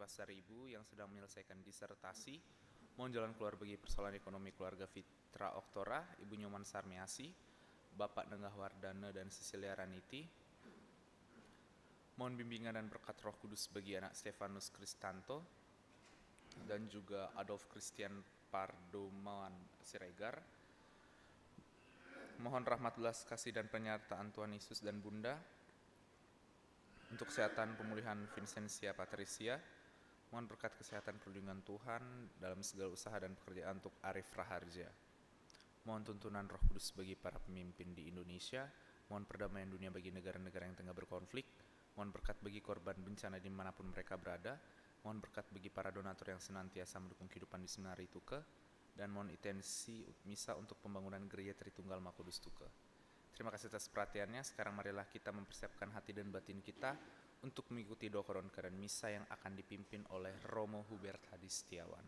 Pasar Ibu yang sedang menyelesaikan disertasi. Mohon jalan keluar bagi persoalan ekonomi keluarga Fitra Oktora, Ibu Nyoman Sarmiasi, Bapak Nenggah Wardana dan Cecilia Raniti. Mohon bimbingan dan berkat Roh Kudus bagi anak Stefanus Kristanto dan juga Adolf Christian Pardoman Siregar. Mohon rahmat belas kasih dan penyertaan Tuhan Yesus dan Bunda untuk kesehatan pemulihan Vincentia Patricia. Mohon berkat kesehatan perlindungan Tuhan dalam segala usaha dan pekerjaan untuk Arif Raharja. Mohon tuntunan Roh Kudus bagi para pemimpin di Indonesia. Mohon perdamaian dunia bagi negara-negara yang tengah berkonflik. Mohon berkat bagi korban bencana dimanapun mereka berada. Mohon berkat bagi para donatur yang senantiasa mendukung kehidupan di Seminari Tuke. Dan mohon intensi misa untuk pembangunan Gereja Tritunggal Makudus Tuke. Terima kasih atas perhatiannya. Sekarang marilah kita mempersiapkan hati dan batin kita untuk mengikuti doa koronka dan misa yang akan dipimpin oleh Romo Hubert Hadi Setiawan.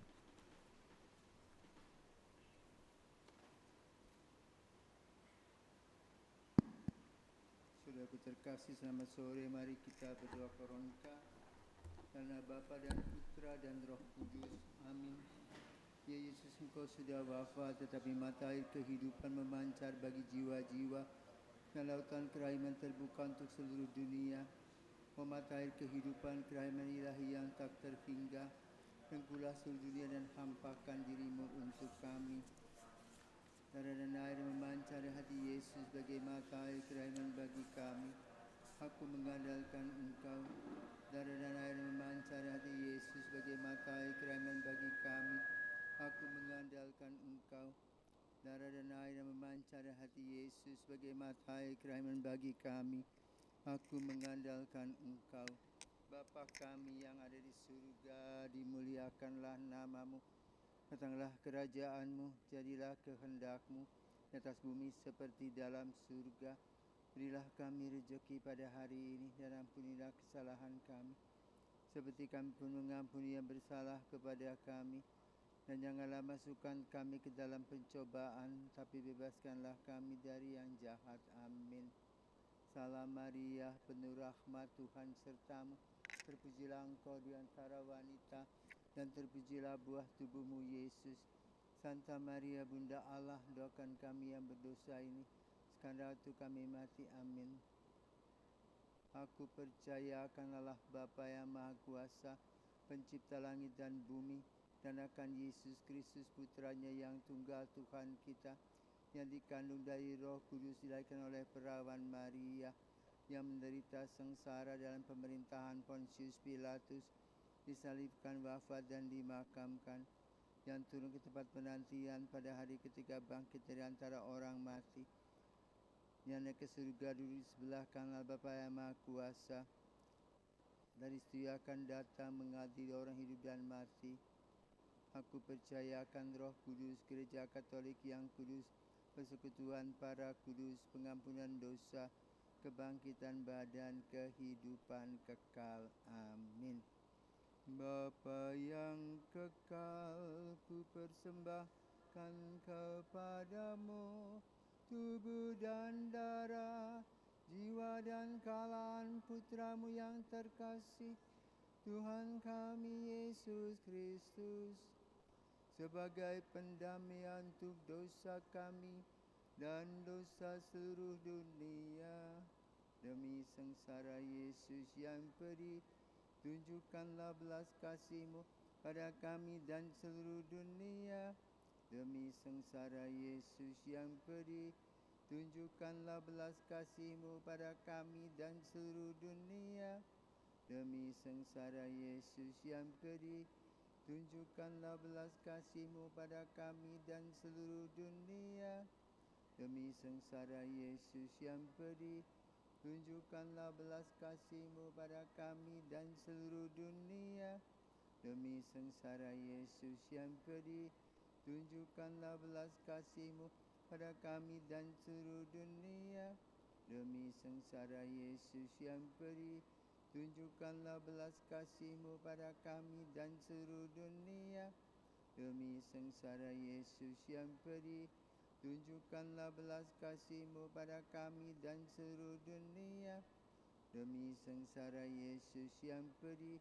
Saudaraku terkasih, selamat sore. Mari kita berdoa koronka. Karena Bapa dan Putra dan Roh Kudus. Amin. Ya Yesus, Engkau sudah wafat, tetapi mata air kehidupan memancar bagi jiwa-jiwa, dan lautan kerahiman terbuka untuk seluruh dunia. O mata air kehidupan, kerahiman ilahi yang tak terhingga, rengkuhlah seluruh dunia dan hampakan dirimu untuk kami. Darah dan air memancar dari hati Yesus sebagai mata air kerahiman bagi kami. Aku mengandalkan Engkau. Darah dan air memancar dari hati Yesus sebagai mata air kerahiman bagi kami. Aku mengandalkan Engkau. Darah dan air yang memancar dari hati Yesus sebagai mata air kerahiman bagi kami. Aku mengandalkan Engkau. Bapa kami yang ada di surga, dimuliakanlah namamu. Datanglah kerajaan-Mu, jadilah kehendak-Mu di atas bumi seperti dalam surga. Berilah kami rezeki pada hari ini dan ampunilah kesalahan kami, seperti kami pun mengampuni yang bersalah kepada kami. Dan janganlah masukkan kami ke dalam pencobaan, tapi bebaskanlah kami dari yang jahat. Amin. Salam Maria, penuh rahmat, Tuhan sertamu. Terpujilah Engkau di antara wanita, dan terpujilah buah tubuhmu Yesus. Santa Maria Bunda Allah, doakan kami yang berdosa ini, sekarang waktu kami mati. Amin. Aku percaya akan Allah Bapa yang Maha Kuasa, pencipta langit dan bumi, dan akan Yesus Kristus putranya yang tunggal Tuhan kita, yang dikandung dari Roh Kudus, dilahirkan oleh perawan Maria, yang menderita sengsara dalam pemerintahan Pontius Pilatus, disalibkan, wafat dan dimakamkan, yang turun ke tempat penantian pada hari ketiga bangkit dari antara orang mati, yang naik ke surga, duduk di sebelah kanan Bapa yang Maha Kuasa, dari situ akan datang mengadili orang hidup dan mati. Aku percaya akan Roh Kudus, Gereja Katolik yang kudus, persekutuan para kudus, pengampunan dosa, kebangkitan badan, kehidupan kekal. Amin. Bapa yang kekal, ku persembahkan kepadamu tubuh dan darah, jiwa dan kalan putramu yang terkasih, Tuhan kami Yesus Kristus, sebagai pendamaian untuk dosa kami dan dosa seluruh dunia. Demi sengsara Yesus yang pedih, tunjukkanlah belas kasih-Mu pada kami dan seluruh dunia. Demi sengsara Yesus yang pedih, tunjukkanlah belas kasih-Mu pada kami dan seluruh dunia. Demi sengsara Yesus yang pedih, tunjukkanlah belas kasih-Mu pada kami dan seluruh dunia. Demi sengsara Yesus yang pedih, tunjukkanlah belas kasih-Mu pada kami dan seluruh dunia. Demi sengsara Yesus yang pedih, tunjukkanlah belas kasih-Mu pada kami dan seluruh dunia. Demi sengsara Yesus yang pedih, tunjukkanlah belas kasih-Mu pada kami dan seluruh dunia. Demi sengsara Yesus yang pedih, tunjukkanlah belas kasih-Mu pada kami dan seluruh dunia. Demi sengsara Yesus yang pedih,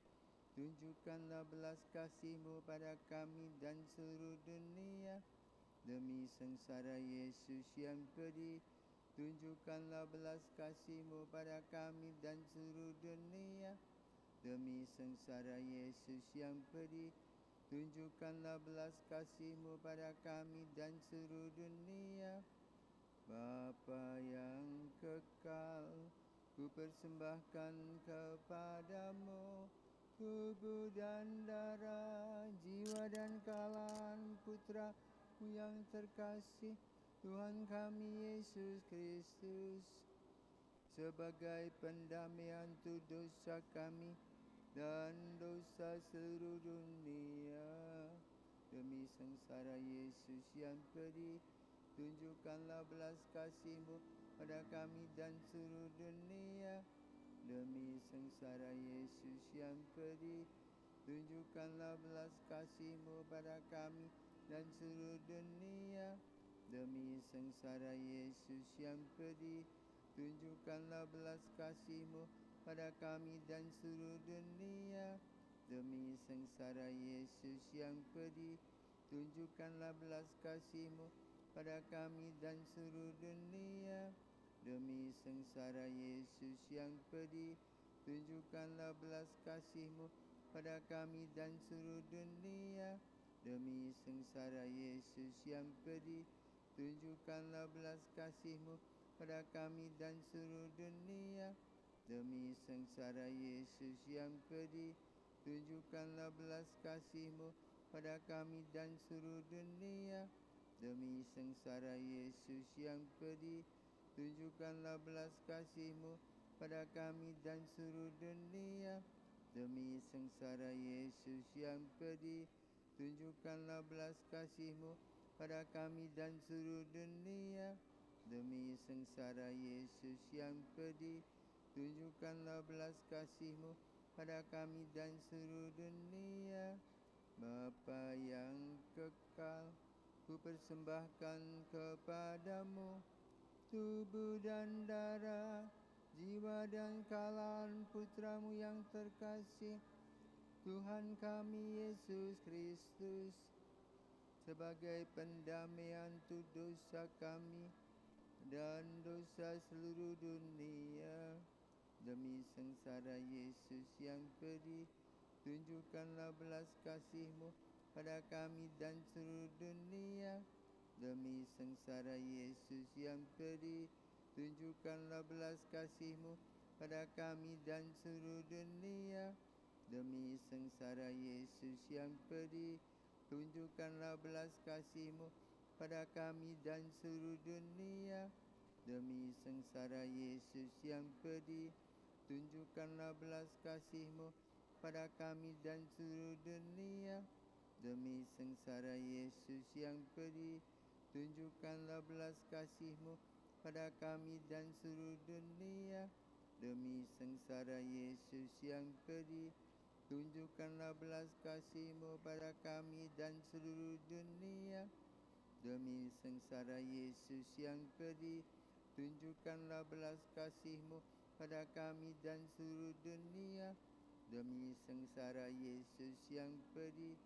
Tunjukkanlah belas kasih-Mu pada kami dan seluruh dunia. Demi sengsara Yesus yang pedih, tunjukkanlah belas kasih-Mu pada kami dan seluruh dunia. Demi sengsara Yesus yang pedih, tunjukkanlah belas kasih-Mu pada kami dan seluruh dunia. Bapa yang kekal, ku persembahkan kepadamu tubuh dan darah, jiwa dan kalan Putra-Mu yang terkasih, Tuhan kami Yesus Kristus, sebagai pendamaian untuk dosa kami dan dosa seluruh dunia. Demi sengsara Yesus yang pedih, tunjukkanlah belas kasih-Mu pada kami dan seluruh dunia. Demi sengsara Yesus yang pedih, tunjukkanlah belas kasih-Mu pada kami dan seluruh dunia. Demi sengsara Yesus yang pedih, tunjukkanlah belas kasih-Mu pada kami dan seluruh dunia. Demi sengsara Yesus yang pedih, tunjukkanlah belas kasih-Mu pada kami dan seluruh dunia. Demi sengsara Yesus yang pedih, tunjukkanlah belas kasih-Mu pada kami dan seluruh dunia. Demi sengsara Yesus yang pedih, tunjukkanlah belas kasih-Mu pada kami dan seluruh dunia. Demi sengsara Yesus yang pedih, tunjukkanlah belas kasih-Mu pada kami dan seluruh dunia. Demi sengsara Yesus yang pedih, tunjukkanlah belas kasih-Mu pada kami dan seluruh dunia. Demi sengsara Yesus yang pedih, tunjukkanlah belas kasih-Mu pada kami dan seluruh dunia. Demi sengsara Yesus yang pedih, tunjukkanlah belas kasih-Mu pada kami dan seluruh dunia. Bapa yang kekal, ku persembahkan kepadamu tubuh dan darah, jiwa dan kalan Putra-Mu yang terkasih, Tuhan kami Yesus Kristus, sebagai pendamaian untuk dosa kami dan dosa seluruh dunia. Demi sengsara Yesus yang pedih, tunjukkanlah belas kasih-Mu pada kami dan seluruh dunia. Demi sengsara Yesus yang pedih, tunjukkanlah belas kasih-Mu pada kami dan seluruh dunia. Demi sengsara Yesus yang pedih, tunjukkanlah belas kasih-Mu pada kami dan seluruh dunia. Demi sengsara Yesus yang pedih, tunjukkanlah belas kasih-Mu pada kami dan seluruh dunia. Demi sengsara Yesus yang pedih, tunjukkanlah belas kasih-Mu pada kami dan seluruh dunia. Demi sengsara Yesus yang pedih, tunjukkanlah belas kasih-Mu pada kami dan seluruh dunia. Demi sengsara Yesus yang pedih, tunjukkanlah belas kasih-Mu pada kami dan seluruh dunia. Demi sengsara Yesus yang pedih,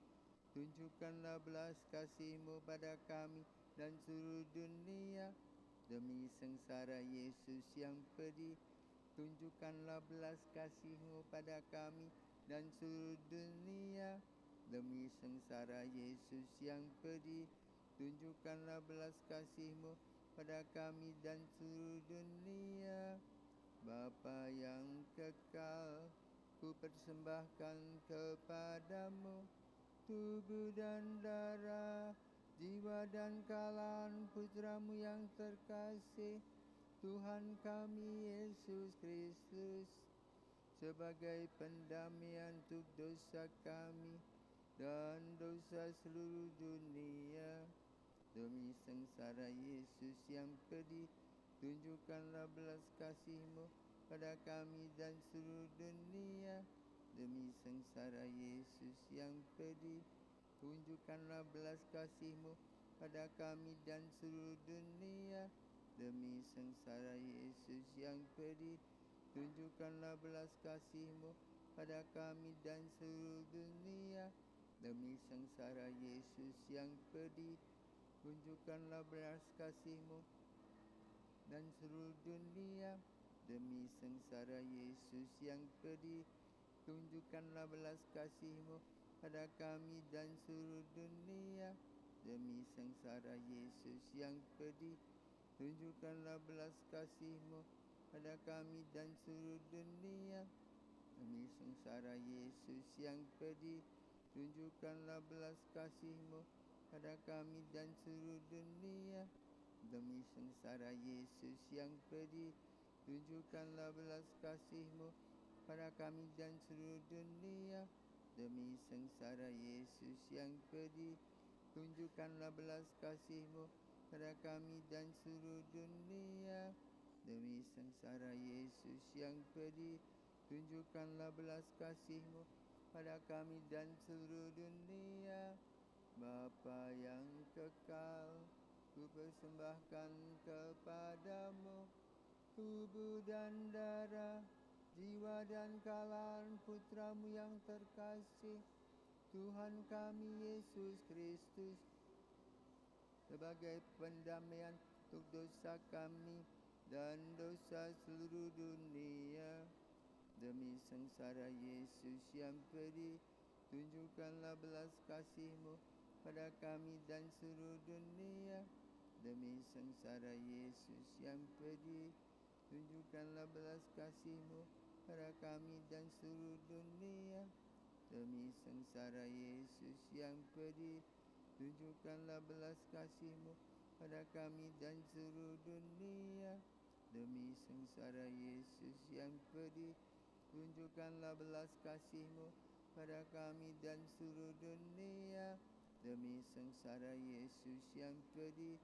tunjukkanlah belas kasih-Mu pada kami dan seluruh dunia. Demi sengsara Yesus yang pedih, tunjukkanlah belas kasih-Mu pada kami dan seluruh dunia. Demi sengsara Yesus yang pedih, tunjukkanlah belas kasih-Mu pada kami dan seluruh dunia. Bapa yang kekal, ku persembahkan kepadamu tubuh dan darah, jiwa dan kalan Putra-Mu yang terkasih, Tuhan kami Yesus Kristus, sebagai pendamaian untuk dosa kami dan dosa seluruh dunia. Demi sengsara Yesus yang pedih, tunjukkanlah belas kasih-Mu pada kami dan seluruh dunia. Demi sengsara Yesus yang pedih, tunjukkanlah belas kasih-Mu pada kami dan seluruh dunia. Demi sengsara Yesus yang pedih, tunjukkanlah belas kasih-Mu pada kami dan seluruh dunia. Demi sengsara Yesus yang pedih, tunjukkanlah belas kasih-Mu dan seluruh dunia. Demi sengsara Yesus yang pedih, tunjukkanlah belas kasih-Mu pada kami dan seluruh dunia. Demi sengsara Yesus yang pedih, tunjukkanlah belas kasih-Mu pada kami dan seluruh dunia. Demi sengsara Yesus yang pedih, tunjukkanlah belas kasih-Mu pada kami dan seluruh dunia. Demi sengsara Yesus yang pedih, tunjukkanlah belas kasih-Mu pada kami dan seluruh dunia. Demi sengsara Yesus yang pedih, tunjukkanlah belas kasih-Mu pada kami dan seluruh dunia. Demi sengsara Yesus yang pedih, tunjukkanlah belas kasih-Mu pada kami dan seluruh dunia. Bapa yang kekal, ku persembahkan kepadamu tubuh dan darah, jiwa dan kalahan Putra-Mu yang terkasih, Tuhan kami Yesus Kristus, sebagai pendamaian untuk dosa kami dan dosa seluruh dunia. Demi sengsara Yesus yang pedih, tunjukkanlah belas kasih-Mu pada kami dan seluruh dunia. Demi sengsara Yesus yang pedih, tunjukkanlah belas kasih-Mu pada kami dan seluruh dunia. Demi sengsara Yesus yang pedih, tunjukkanlah belas kasih-Mu pada kami dan seluruh dunia. Demi sengsara Yesus yang pedih, tunjukkanlah belas kasih-Mu pada kami dan seluruh dunia. Demi sengsara Yesus yang pedih,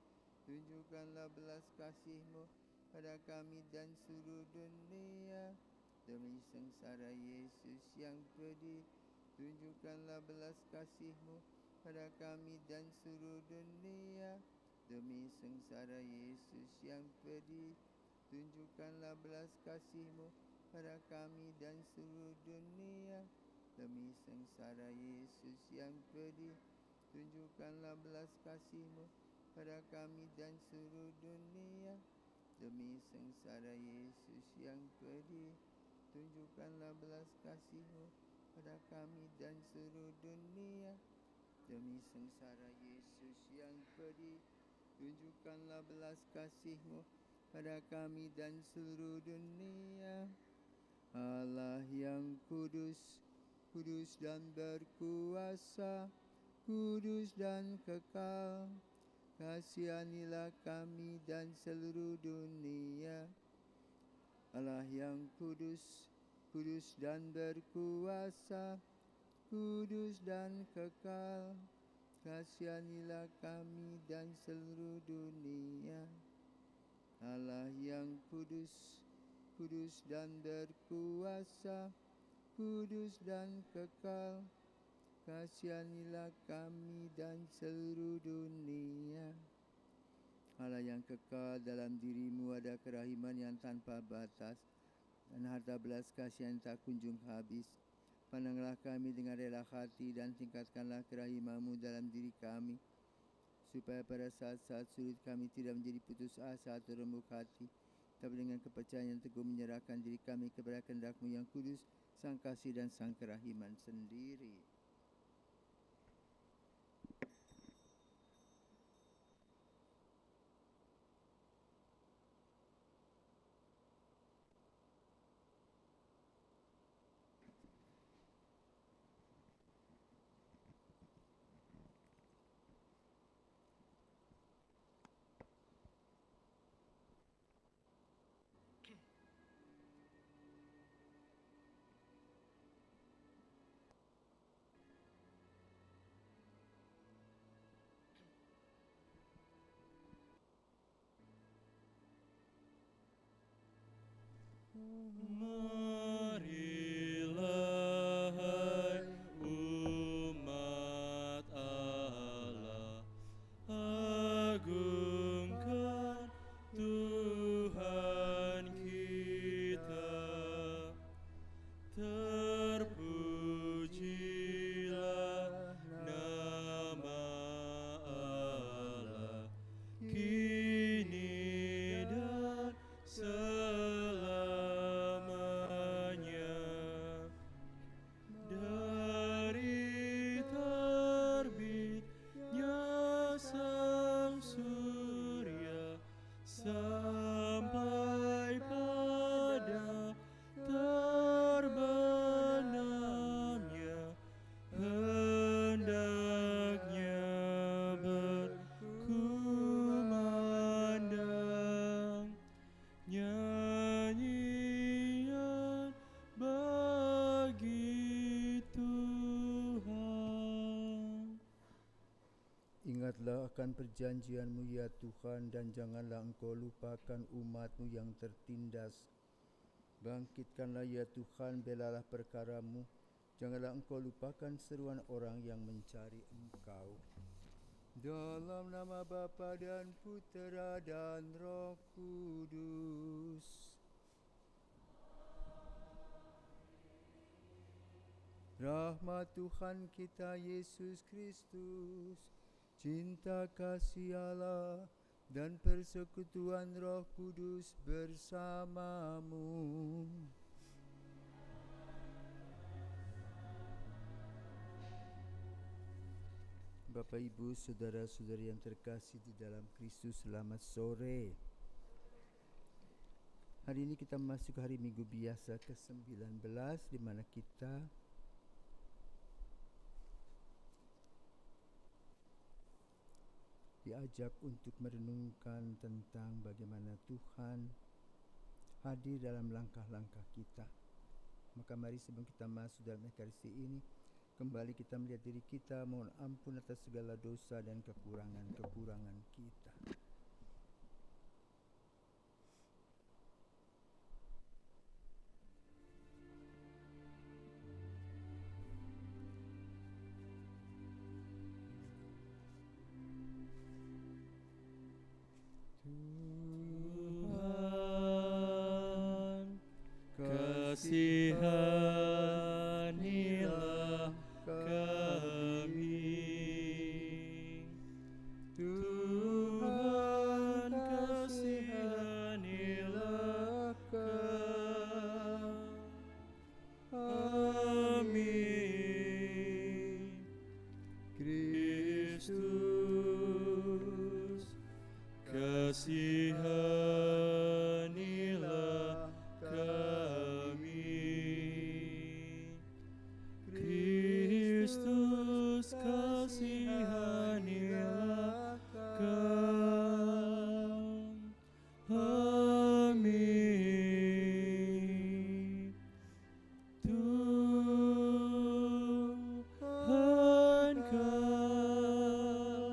tunjukkanlah belas kasih-Mu pada kami dan seluruh dunia. Demi sengsara Yesus yang pedih, tunjukkanlah belas kasih-Mu pada kami dan seluruh dunia. Demi sengsara Yesus yang pedih, tunjukkanlah belas kasih-Mu pada kami dan seluruh dunia. Demi sengsara Yesus yang pedih, tunjukkanlah belas kasih-Mu pada kami dan seluruh dunia. Demi sengsara Yesus yang pedih, tunjukkanlah belas kasih-Mu pada kami dan seluruh dunia. Demi sengsara Yesus yang pedih, tunjukkanlah belas kasih-Mu pada kami dan seluruh dunia. Allah yang kudus, kudus dan berkuasa, kudus dan kekal, kasihanilah kami dan seluruh dunia. Allah yang kudus, kudus dan berkuasa, kudus dan kekal, kasihanilah kami dan seluruh dunia. Allah yang kudus, kudus dan berkuasa, kudus dan kekal, kasihanilah kami dan seluruh dunia. Allah yang kekal, dalam diri-Mu ada kerahiman yang tanpa batas dan harta belas kasihan yang tak kunjung habis. Pandanglah kami dengan rela hati dan tingkatkanlah kerahiman-Mu dalam diri kami, supaya pada saat-saat sulit kami tidak menjadi putus asa atau remuk hati, tapi dengan kepercayaan yang teguh menyerahkan diri kami kepada kehendak-Mu yang kudus, Sang Kasih dan Sang Kerahiman sendiri. Marilah hai umat Allah, agungkan Tuhan kita. Ingatlah akan perjanjian-Mu ya Tuhan, dan janganlah Engkau lupakan umat-Mu yang tertindas. Bangkitkanlah ya Tuhan, belalah perkara-Mu. Janganlah Engkau lupakan seruan orang yang mencari Engkau. Dalam nama Bapa dan Putera dan Roh Kudus. Rahmat Tuhan kita Yesus Kristus, cinta kasih Allah, dan persekutuan Roh Kudus bersamamu. Bapak, Ibu, saudara-saudari yang terkasih di dalam Kristus, selamat sore. Hari ini kita masuk hari Minggu biasa ke-19, di mana kita diajak untuk merenungkan tentang bagaimana Tuhan hadir dalam langkah-langkah kita. Maka mari sebelum kita masuk dalam Ekaristi ini, kembali kita melihat diri kita, mohon ampun atas segala dosa dan kekurangan-kekurangan kita. Tuhan, kasihanilah kami. Tuhan, kasihanilah kami. Kristus, kasihanilah kami. Kristus, kasihanilah kami. Tuhan, kasihanilah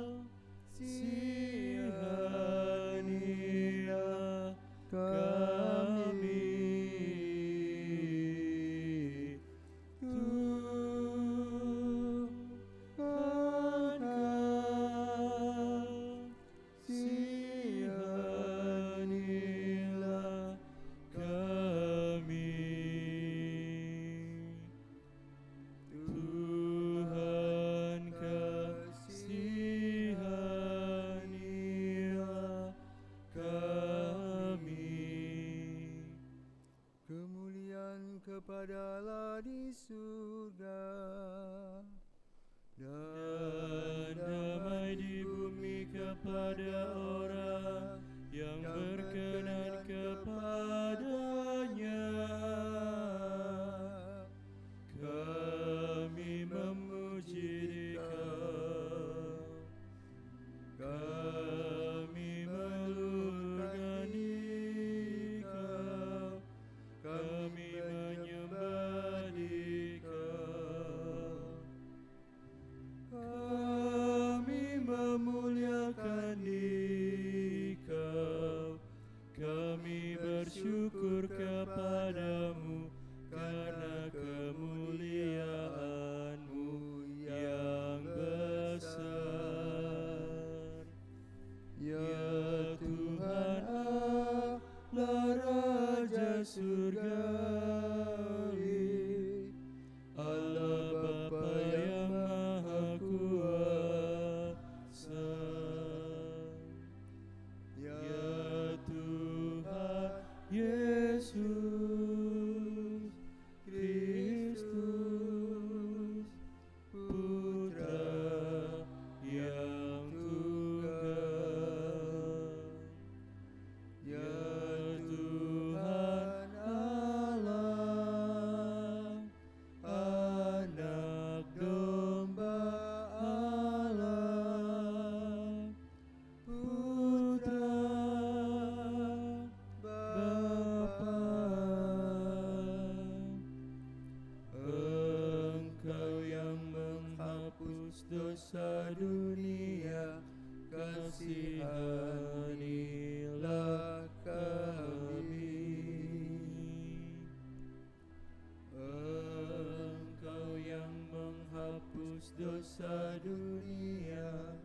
menghapus dosa dunia, kasihanilah kami. Engkau yang menghapus dosa dunia,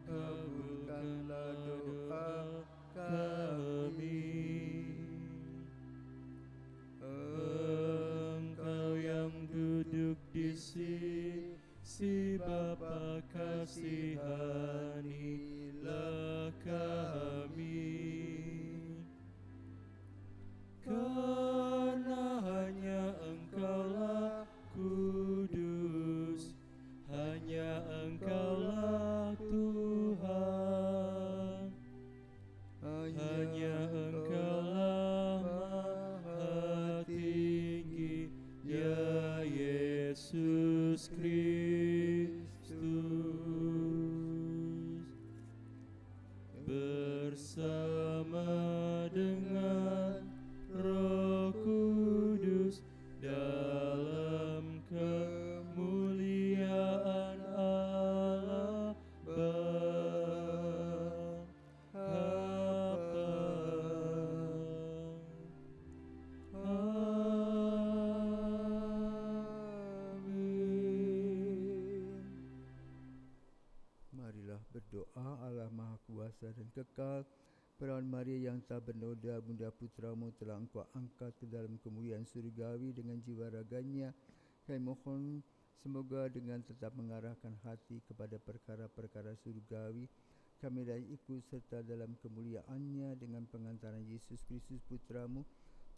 kabulkanlah doa kami. Engkau yang duduk di sisi Bapa, kasihanilah kami. Karena hanya Engkaulah kudus, hanya Engkaulah Tuhan, hanya Engkaulah Maha Tinggi, ya Yesus Kristus. Bersama dengan Roh Kudus dalam kemuliaan Allah Bapa. Amin. Marilah berdoa. Allah Maha Kuasa dan Kekal, Perawan Maria yang tak bernoda, Bunda Putramu telah Engkau angkat ke dalam kemuliaan surgawi dengan jiwa raganya. Kami mohon semoga dengan tetap mengarahkan hati kepada perkara-perkara surgawi, kami dapat ikut serta dalam kemuliaannya dengan pengantaran Yesus Kristus Putramu,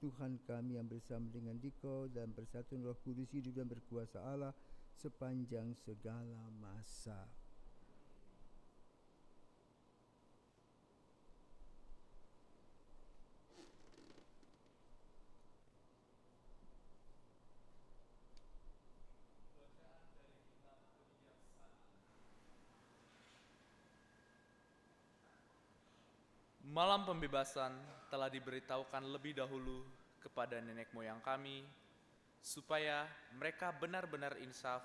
Tuhan kami, yang bersama dengan Dikau dalam persatuan Roh Kudus, hidup dan berkuasa Allah sepanjang segala masa. Malam pembebasan telah diberitahukan lebih dahulu kepada nenek moyang kami, supaya mereka benar-benar insaf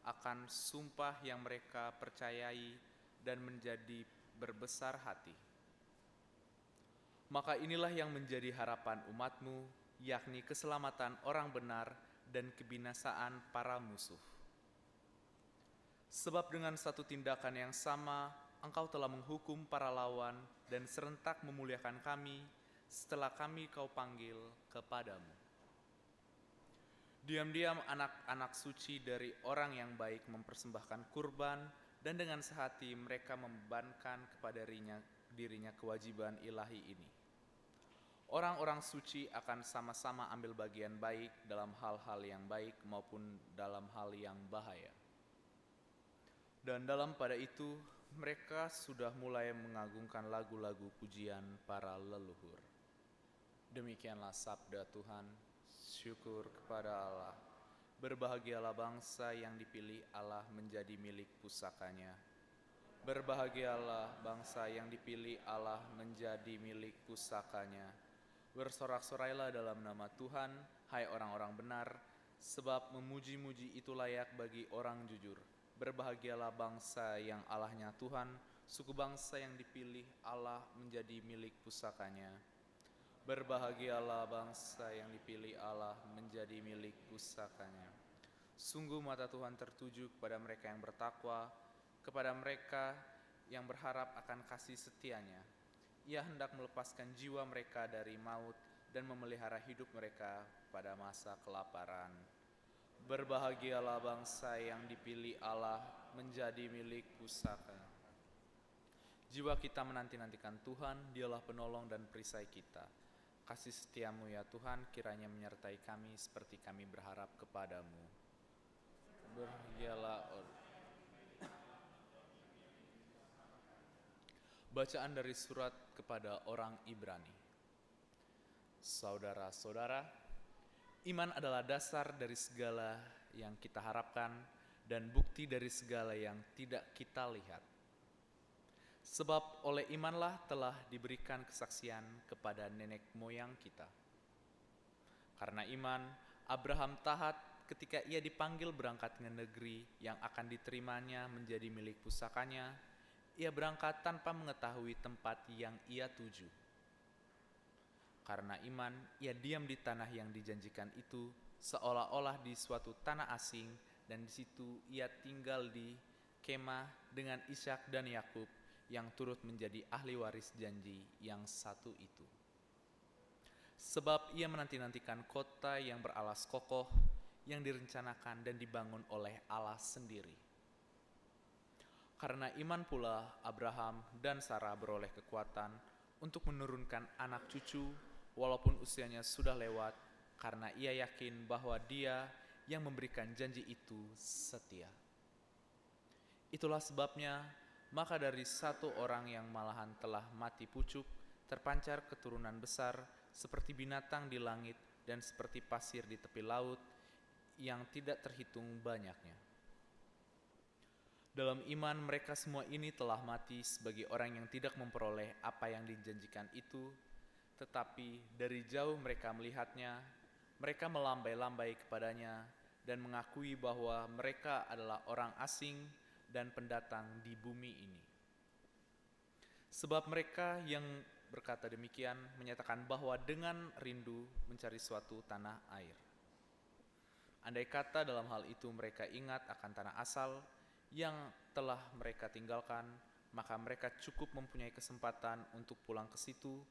akan sumpah yang mereka percayai dan menjadi berbesar hati. Maka inilah yang menjadi harapan umatmu, yakni keselamatan orang benar dan kebinasaan para musuh. Sebab dengan satu tindakan yang sama, Engkau telah menghukum para lawan dan serentak memuliakan kami setelah kami Kau panggil kepadamu. Diam-diam anak-anak suci dari orang yang baik mempersembahkan kurban, dan dengan sehati mereka membebankan kepada dirinya kewajiban ilahi ini. Orang-orang suci akan sama-sama ambil bagian baik dalam hal-hal yang baik maupun dalam hal yang bahaya. Dan dalam pada itu, mereka sudah mulai mengagungkan lagu-lagu pujian para leluhur. Demikianlah sabda Tuhan. Syukur kepada Allah. Berbahagialah bangsa yang dipilih Allah menjadi milik pusakanya. Berbahagialah bangsa yang dipilih Allah menjadi milik pusakanya. Bersorak-sorailah dalam nama Tuhan, hai orang-orang benar, sebab memuji-muji itu layak bagi orang jujur. Berbahagialah bangsa yang Allahnya Tuhan, suku bangsa yang dipilih Allah menjadi milik pusakanya. Berbahagialah bangsa yang dipilih Allah menjadi milik pusakanya. Sungguh mata Tuhan tertuju kepada mereka yang bertakwa, kepada mereka yang berharap akan kasih setianya. Ia hendak melepaskan jiwa mereka dari maut dan memelihara hidup mereka pada masa kelaparan. Berbahagialah bangsa yang dipilih Allah menjadi milik pusaka. Jiwa kita menanti-nantikan Tuhan, Dialah penolong dan perisai kita. Kasih setiamu ya Tuhan kiranya menyertai kami seperti kami berharap kepadamu. Berbahagialah. Bacaan dari surat kepada orang Ibrani. Saudara-saudara, iman adalah dasar dari segala yang kita harapkan dan bukti dari segala yang tidak kita lihat. Sebab oleh imanlah telah diberikan kesaksian kepada nenek moyang kita. Karena iman, Abraham taat ketika ia dipanggil berangkat ke negeri yang akan diterimanya menjadi milik pusakanya, ia berangkat tanpa mengetahui tempat yang ia tuju. Karena iman, ia diam di tanah yang dijanjikan itu, seolah-olah di suatu tanah asing, dan di situ ia tinggal di kemah dengan Ishak dan Yakub yang turut menjadi ahli waris janji yang satu itu. Sebab ia menanti-nantikan kota yang beralas kokoh, yang direncanakan dan dibangun oleh Allah sendiri. Karena iman pula Abraham dan Sarah beroleh kekuatan untuk menurunkan anak cucu walaupun usianya sudah lewat, karena ia yakin bahwa Dia yang memberikan janji itu setia. Itulah sebabnya, maka dari satu orang yang malahan telah mati pucuk, terpancar keturunan besar seperti binatang di langit dan seperti pasir di tepi laut yang tidak terhitung banyaknya. Dalam iman mereka semua ini telah mati sebagai orang yang tidak memperoleh apa yang dijanjikan itu, tetapi dari jauh mereka melihatnya, mereka melambai-lambai kepadanya dan mengakui bahwa mereka adalah orang asing dan pendatang di bumi ini. Sebab mereka yang berkata demikian menyatakan bahwa dengan rindu mencari suatu tanah air. Andai kata dalam hal itu mereka ingat akan tanah asal yang telah mereka tinggalkan, maka mereka cukup mempunyai kesempatan untuk pulang ke situ,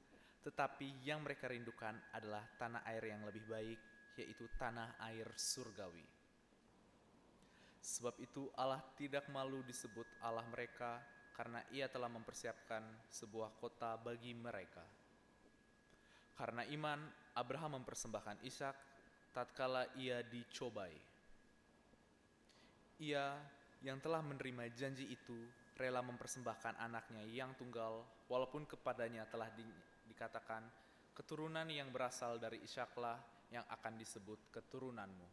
tetapi yang mereka rindukan adalah tanah air yang lebih baik, yaitu tanah air surgawi. Sebab itu Allah tidak malu disebut Allah mereka, karena Ia telah mempersiapkan sebuah kota bagi mereka. Karena iman, Abraham mempersembahkan Ishak tatkala ia dicobai. Ia yang telah menerima janji itu rela mempersembahkan anaknya yang tunggal, walaupun kepadanya telah dikatakan, keturunan yang berasal dari Ishaklah yang akan disebut keturunanmu.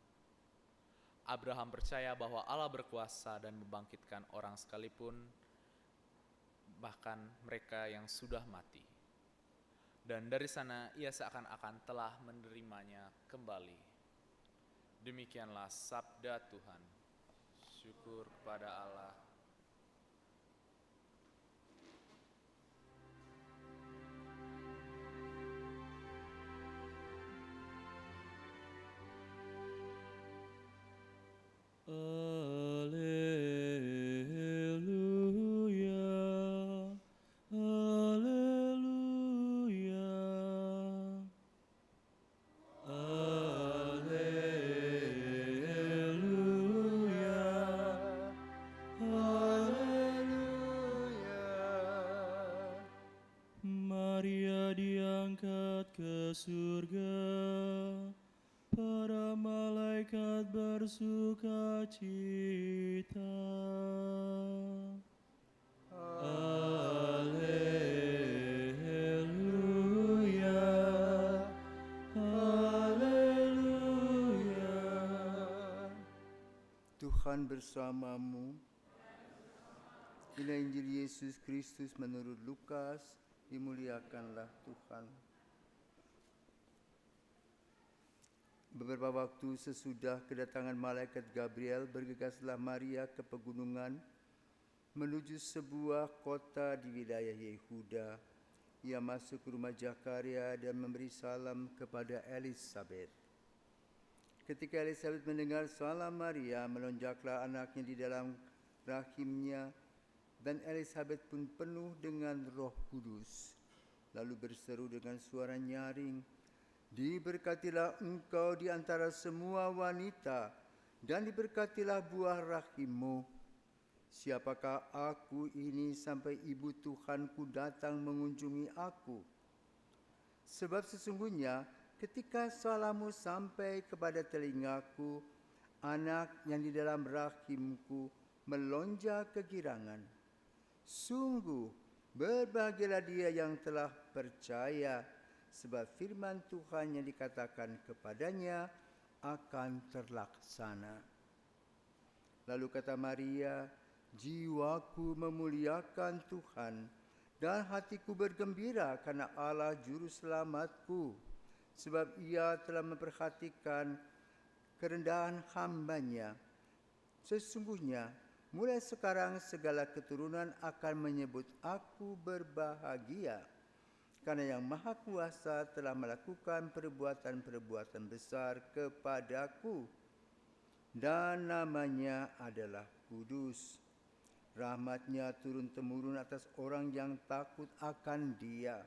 Abraham percaya bahwa Allah berkuasa dan membangkitkan orang sekalipun, bahkan mereka yang sudah mati. Dan dari sana ia seakan-akan telah menerimanya kembali. Demikianlah sabda Tuhan. Syukur kepada Allah. Alleluia, alleluia, alleluia, Haleluya. Maria diangkat ke surga, para malaikat bersuka cita. Alleluia, alleluia. Tuhan bersamamu. Inilah Injil Yesus Kristus menurut Lukas. Dimuliakanlah Tuhan. Beberapa waktu sesudah kedatangan malaikat Gabriel, bergegaslah Maria ke pegunungan menuju sebuah kota di wilayah Yehuda. Ia masuk ke rumah Zakaria dan memberi salam kepada Elisabet. Ketika Elisabet mendengar salam Maria, melonjaklah anaknya di dalam rahimnya, dan Elisabet pun penuh dengan Roh Kudus. Lalu berseru dengan suara nyaring, "Diberkatilah engkau di antara semua wanita, dan diberkatilah buah rahimmu. Siapakah aku ini sampai ibu Tuhanku datang mengunjungi aku? Sebab sesungguhnya ketika salammu sampai kepada telingaku, anak yang di dalam rahimku melonjak kegirangan. Sungguh berbahagialah dia yang telah percaya, sebab firman Tuhan yang dikatakan kepadanya akan terlaksana." Lalu kata Maria, "Jiwaku memuliakan Tuhan, dan hatiku bergembira karena Allah juru selamatku, sebab ia telah memperhatikan kerendahan hamba-Nya. Sesungguhnya mulai sekarang segala keturunan akan menyebut aku berbahagia, karena Yang Maha Kuasa telah melakukan perbuatan-perbuatan besar kepadaku, dan nama-Nya adalah kudus. Rahmat-Nya turun-temurun atas orang yang takut akan Dia.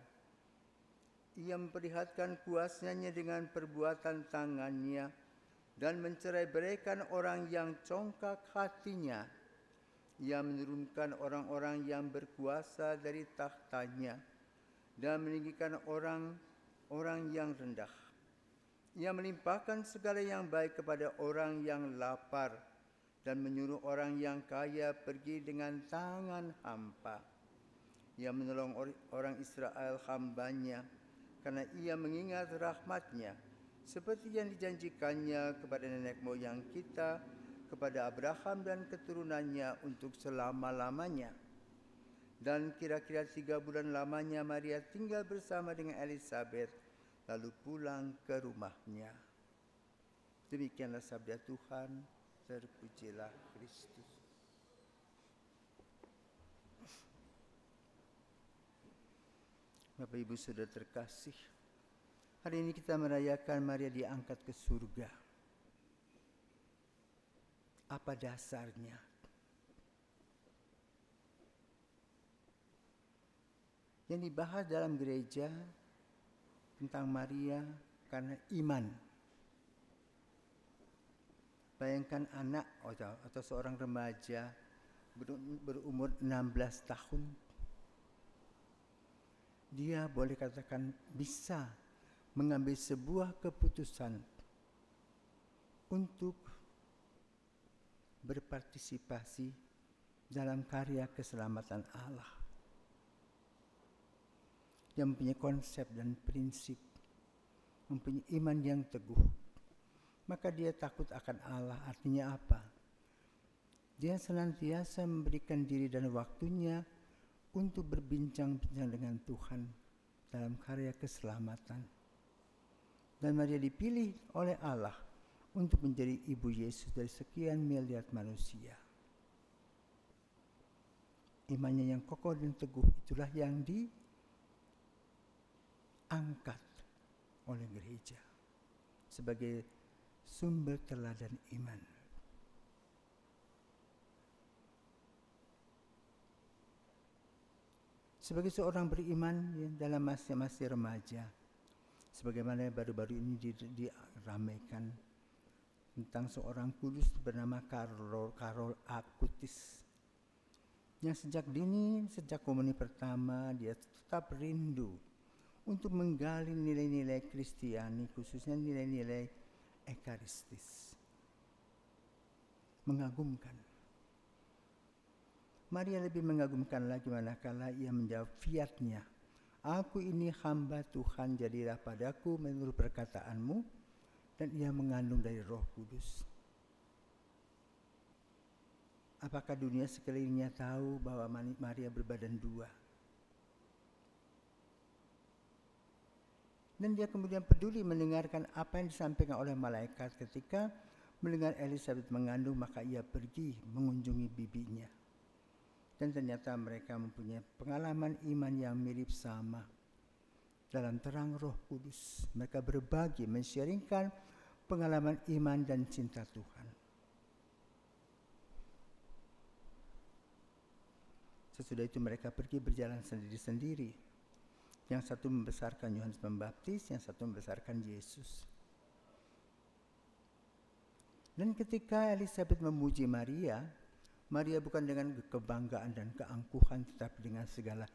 Ia memperlihatkan kuasa-Nya dengan perbuatan tangan-Nya dan mencerai-beraikan orang yang congkak hatinya. Ia menurunkan orang-orang yang berkuasa dari takhta-Nya dan meninggikan orang-orang yang rendah. Ia melimpahkan segala yang baik kepada orang yang lapar dan menyuruh orang yang kaya pergi dengan tangan hampa. Ia menolong orang Israel hamba-Nya, karena Ia mengingat rahmat-Nya, seperti yang dijanjikannya kepada nenek moyang kita, kepada Abraham dan keturunannya untuk selama-lamanya. Dan kira-kira 3 bulan lamanya Maria tinggal bersama dengan Elisabet, lalu pulang ke rumahnya. Demikianlah sabda Tuhan, terpujilah Kristus. Bapak Ibu Saudara terkasih, hari ini kita merayakan Maria diangkat ke surga. Apa dasarnya? Yang dibahas dalam gereja tentang Maria karena iman. Bayangkan anak atau seorang remaja berumur 16 tahun. Dia boleh katakan bisa mengambil sebuah keputusan untuk berpartisipasi dalam karya keselamatan Allah. Dia mempunyai konsep dan prinsip, mempunyai iman yang teguh. Maka dia takut akan Allah. Artinya apa? Dia senantiasa memberikan diri dan waktunya untuk berbincang-bincang dengan Tuhan dalam karya keselamatan. Dan Maria dipilih oleh Allah untuk menjadi ibu Yesus dari sekian miliar manusia. Imannya yang kokoh dan teguh itulah yang diangkat oleh gereja sebagai sumber teladan iman. Sebagai seorang beriman dalam masa-masa remaja, sebagaimana baru-baru ini diramaikan tentang seorang kudus bernama Karol Akutis, yang sejak komuni pertama dia tetap rindu untuk menggali nilai-nilai Kristiani, khususnya nilai-nilai ekaristis. Mengagumkan. Maria lebih mengagumkan lagi manakala ia menjawab fiat-Nya. Aku ini hamba Tuhan, jadilah padaku menurut perkataanmu, dan ia mengandung dari Roh Kudus. Apakah dunia sekelilingnya tahu bahwa Maria berbadan 2? Dan dia kemudian peduli mendengarkan apa yang disampaikan oleh malaikat ketika mendengar Elisabet mengandung, maka ia pergi mengunjungi bibinya. Dan ternyata mereka mempunyai pengalaman iman yang mirip sama. Dalam terang Roh Kudus, mereka berbagi, men-sharingkan pengalaman iman dan cinta Tuhan. Sesudah itu mereka pergi berjalan sendiri-sendiri. Yang satu membesarkan Yohanes Pembaptis, yang satu membesarkan Yesus. Dan ketika Elisabet memuji Maria bukan dengan kebanggaan dan keangkuhan, tetapi dengan segala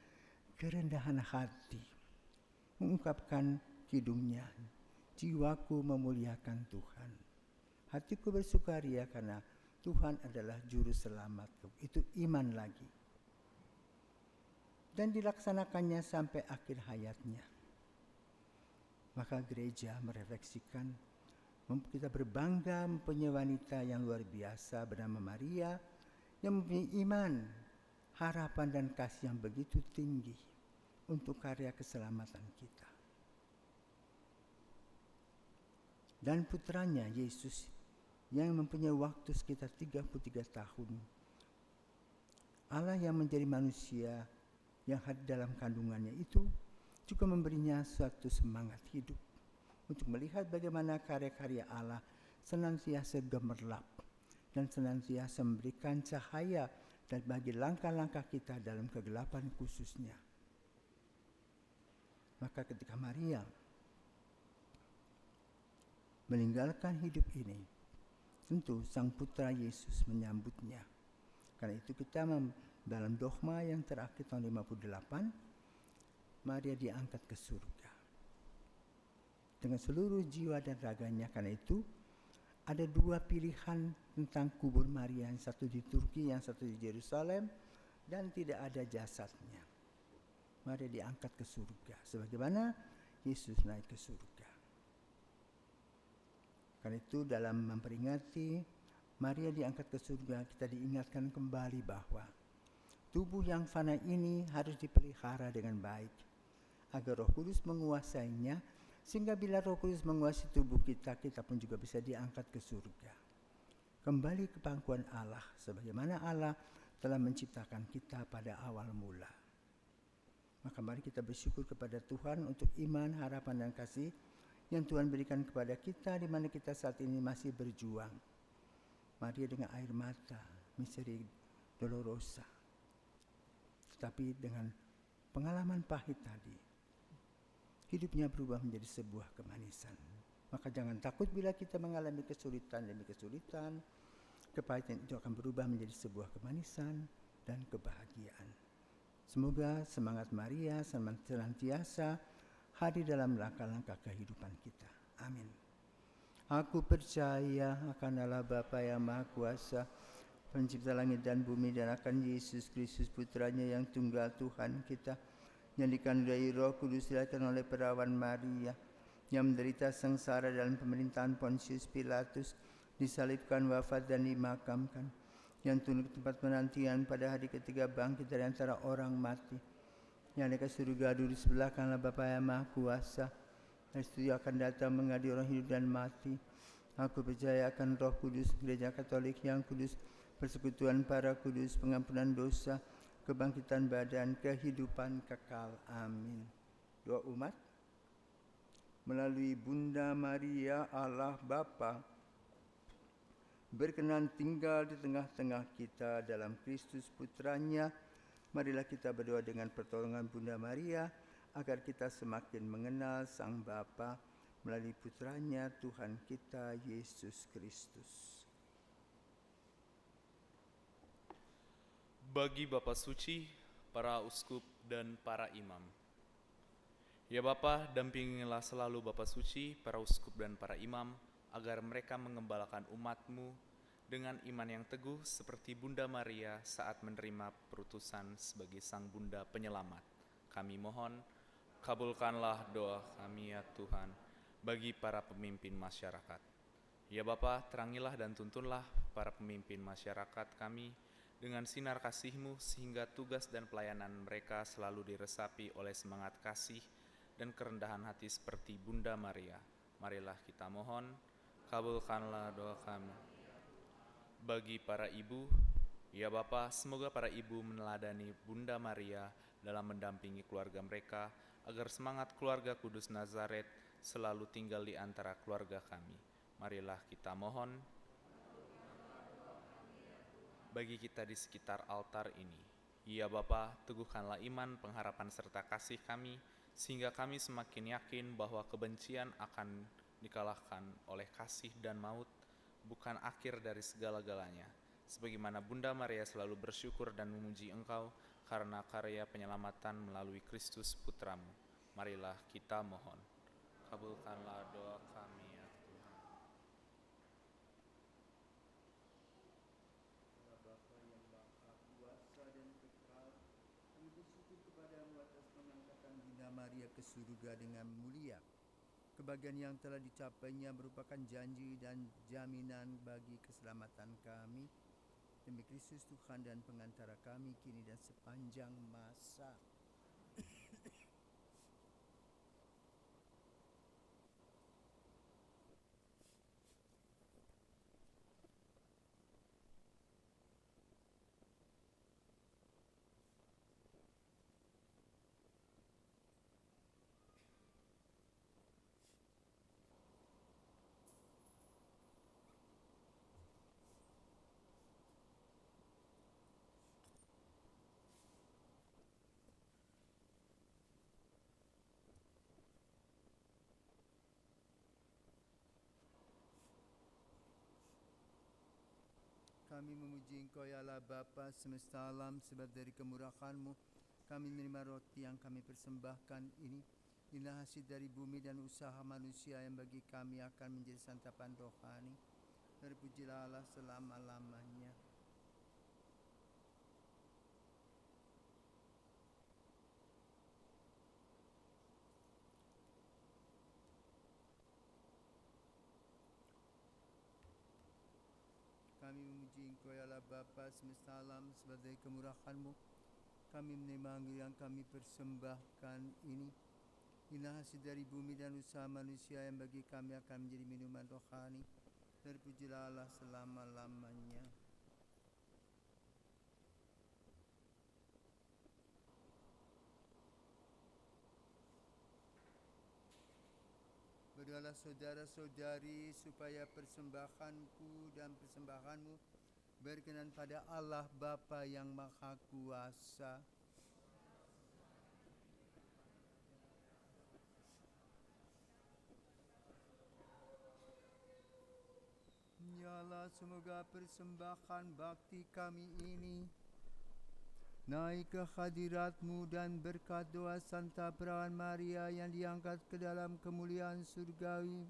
kerendahan hati. Mengungkapkan kidungnya, jiwaku memuliakan Tuhan. Hatiku bersukaria karena Tuhan adalah juru selamatku. Itu iman lagi. Dan dilaksanakannya sampai akhir hayatnya. Maka gereja merefleksikan, kita berbangga mempunyai wanita yang luar biasa bernama Maria, yang mempunyai iman, harapan dan kasih yang begitu tinggi untuk karya keselamatan kita. Dan putranya Yesus yang mempunyai waktu sekitar 33 tahun. Allah yang menjadi manusia yang hadir dalam kandungannya itu juga memberinya suatu semangat hidup untuk melihat bagaimana karya-karya Allah senantiasa gemerlap dan senantiasa memberikan cahaya dan bagi langkah-langkah kita dalam kegelapan khususnya. Maka ketika Maria meninggalkan hidup ini, tentu Sang Putra Yesus menyambutnya. Karena itu kita dalam dogma yang terakhir tahun 58, Maria diangkat ke surga dengan seluruh jiwa dan raganya. Karena itu ada dua pilihan tentang kubur Maria, yang satu di Turki, yang satu di Yerusalem, dan tidak ada jasadnya. Maria diangkat ke surga sebagaimana Yesus naik ke surga. Karena itu dalam memperingati Maria diangkat ke surga, kita diingatkan kembali bahwa tubuh yang fana ini harus dipelihara dengan baik agar Roh Kudus menguasainya, sehingga bila Roh Kudus menguasai tubuh kita, kita pun juga bisa diangkat ke surga. Kembali ke pangkuan Allah sebagaimana Allah telah menciptakan kita pada awal mula. Maka mari kita bersyukur kepada Tuhan untuk iman, harapan dan kasih yang Tuhan berikan kepada kita di mana kita saat ini masih berjuang. Maria dengan air mata, Misteri Dolorosa. Tetapi dengan pengalaman pahit tadi, hidupnya berubah menjadi sebuah kemanisan. Maka jangan takut bila kita mengalami kesulitan demi kesulitan. Kepahitan itu akan berubah menjadi sebuah kemanisan dan kebahagiaan. Semoga semangat Maria senantiasa hadir dalam langkah-langkah kehidupan kita. Amin. Aku percaya akan Allah Bapa yang Maha Kuasa, pencipta langit dan bumi, dan akan Yesus Kristus Putranya yang tunggal Tuhan kita, yang dikandai Roh Kudus, dilahirkan oleh perawan Maria, yang menderita sengsara dalam pemerintahan Pontius Pilatus, disalibkan, wafat dan dimakamkan, yang tunduk tempat penantian pada hari ketiga bangkit dari antara orang mati, yang naik ke surga duduk di sebelah kanan Bapa yang Maha Kuasa, dan setuju akan datang mengadili orang hidup dan mati. Aku percaya akan Roh Kudus, Gereja Katolik yang kudus, persekutuan para kudus, pengampunan dosa, kebangkitan badan, kehidupan kekal. Amin. Doa umat. Melalui Bunda Maria, Allah Bapa berkenan tinggal di tengah-tengah kita dalam Kristus Putranya. Marilah kita berdoa dengan pertolongan Bunda Maria, agar kita semakin mengenal Sang Bapa melalui Putranya Tuhan kita Yesus Kristus. Bagi Bapa Suci, para uskup dan para imam. Ya Bapa, dampingilah selalu Bapa Suci, para uskup dan para imam, agar mereka mengembalakan umat-Mu dengan iman yang teguh seperti Bunda Maria saat menerima perutusan sebagai Sang Bunda Penyelamat. Kami mohon, kabulkanlah doa kami ya Tuhan, bagi para pemimpin masyarakat. Ya Bapa, terangilah dan tuntunlah para pemimpin masyarakat kami dengan sinar kasih-Mu, sehingga tugas dan pelayanan mereka selalu diresapi oleh semangat kasih dan kerendahan hati seperti Bunda Maria. Marilah kita mohon, kabulkanlah doa kami. Bagi para ibu, ya Bapa, semoga para ibu meneladani Bunda Maria dalam mendampingi keluarga mereka, agar semangat keluarga kudus Nazaret selalu tinggal di antara keluarga kami. Marilah kita mohon. Bagi kita di sekitar altar ini, ya Bapa, teguhkanlah iman, pengharapan serta kasih kami, sehingga kami semakin yakin bahwa kebencian akan dikalahkan oleh kasih dan maut, bukan akhir dari segala-galanya. Sebagaimana Bunda Maria selalu bersyukur dan memuji Engkau karena karya penyelamatan melalui Kristus Putramu. Marilah kita mohon. Kabulkanlah doa kami ya Tuhan. Allah Bapa yang Maha Kuasa dan kekal, kami bersyukur kepada-Mu atas pengangkatan Bunda Maria ke surga dengan mulia. Kebahagiaan yang telah dicapainya merupakan janji dan jaminan bagi keselamatan kami. Demi Kristus Tuhan dan pengantara kami kini dan sepanjang masa. Kami memuji Engkau ya Allah Bapa semesta alam, sebab dari kemurahan-Mu kami menerima roti yang kami persembahkan ini. Inilah hasil dari bumi dan usaha manusia yang bagi kami akan menjadi santapan rohani. Terpujilah Allah selama-lamanya. Kami memuji Engkau ya Allah Bapa semesta alam, sebab dari kemurahan-Mu kami menerima anggur yang kami persembahkan ini. Inilah hasil dari bumi dan usaha manusia yang bagi kami akan menjadi minuman rohani. Terpujilah Allah selama-lamanya. Berdoalah saudara-saudari supaya persembahanku dan persembahanmu berkenan pada Allah Bapa yang Maha Kuasa. Ya Allah, semoga persembahan bakti kami ini naik ke hadirat-Mu dan berkat doa Santa Perawan Maria yang diangkat ke dalam kemuliaan surgawi,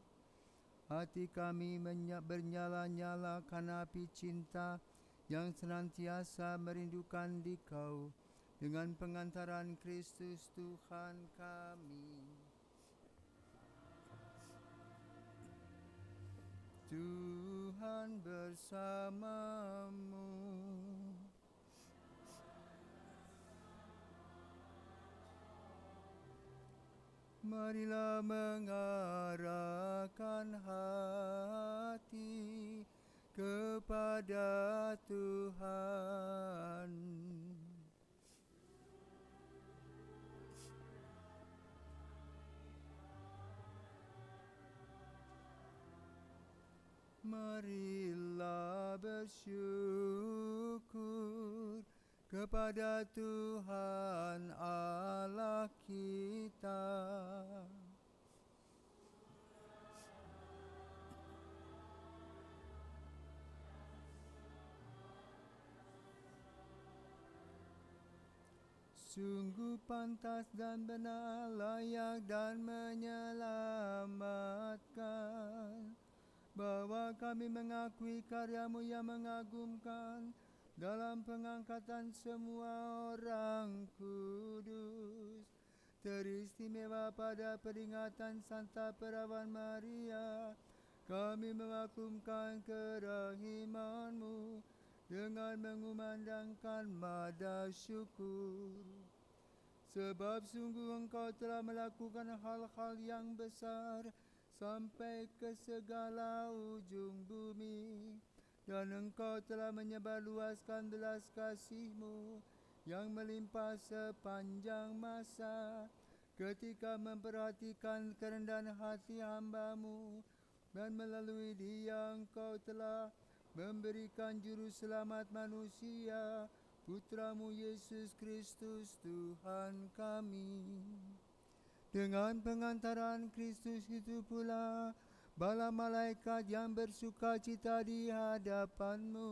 hati kami bernyala-nyala karena api cinta yang senantiasa merindukan Dikau dengan pengantaran Kristus Tuhan kami. Tuhan bersamamu. Marilah mengarahkan hati kepada Tuhan. Marilah bersyukur kepada Tuhan Allah kita. Sungguh pantas dan benar, layak dan menyelamatkan, bahwa kami mengakui karya-Mu yang mengagumkan dalam pengangkatan semua orang kudus. Teristimewa pada peringatan Santa Perawan Maria, kami memaklumkan kerahiman-Mu dengan mengumandangkan mada syukur. Sebab sungguh Engkau telah melakukan hal-hal yang besar sampai ke segala ujung bumi, dan Engkau telah menyebarluaskan belas kasih-Mu yang melimpah sepanjang masa, ketika memperhatikan kerendahan hati hamba-Mu, dan melalui Dia Engkau telah memberikan juru selamat manusia, Putra-Mu Yesus Kristus Tuhan kami. Dengan pengantaran Kristus itu pula, bala malaikat yang bersuka cita di hadapan-Mu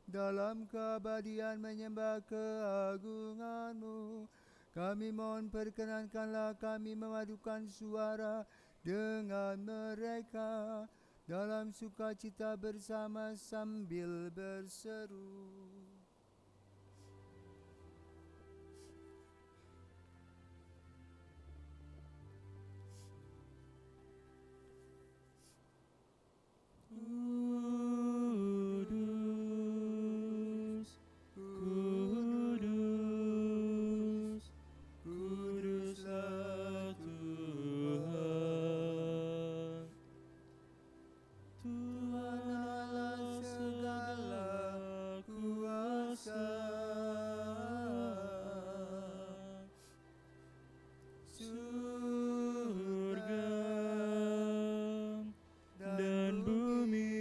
dalam keabadian menyembah keagungan-Mu, kami mohon perkenankanlah kami memadukan suara dengan mereka dalam sukacita bersama sambil berseru. Kudus, kudus, kuduslah Tuhan. Tuhan Allah segala kuasa. Surga dan bumi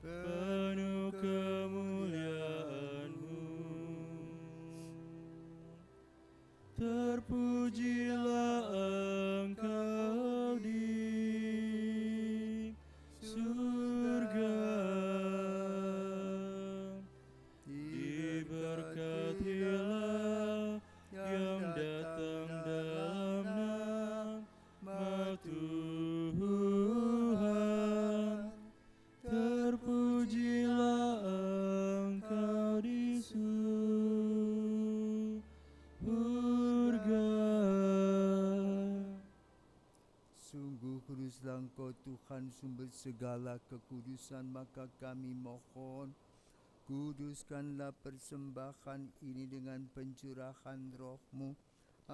penuh kemuliaan-Mu. Terpujilah Engkau di surga Engkau Tuhan sumber segala kekudusan, maka kami mohon, kuduskanlah persembahan ini dengan pencurahan Roh-Mu,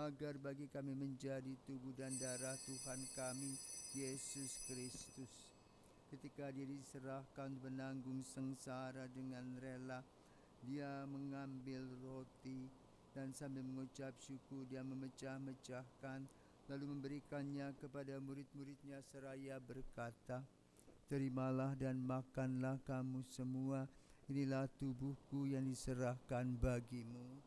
agar bagi kami menjadi tubuh dan darah Tuhan kami, Yesus Kristus. Ketika Dia diserahkan menanggung sengsara dengan rela, Dia mengambil roti dan sambil mengucap syukur Dia memecah-mecahkan, lalu memberikannya kepada murid-muridnya seraya berkata, "Terimalah dan makanlah kamu semua, inilah tubuhku yang diserahkan bagimu."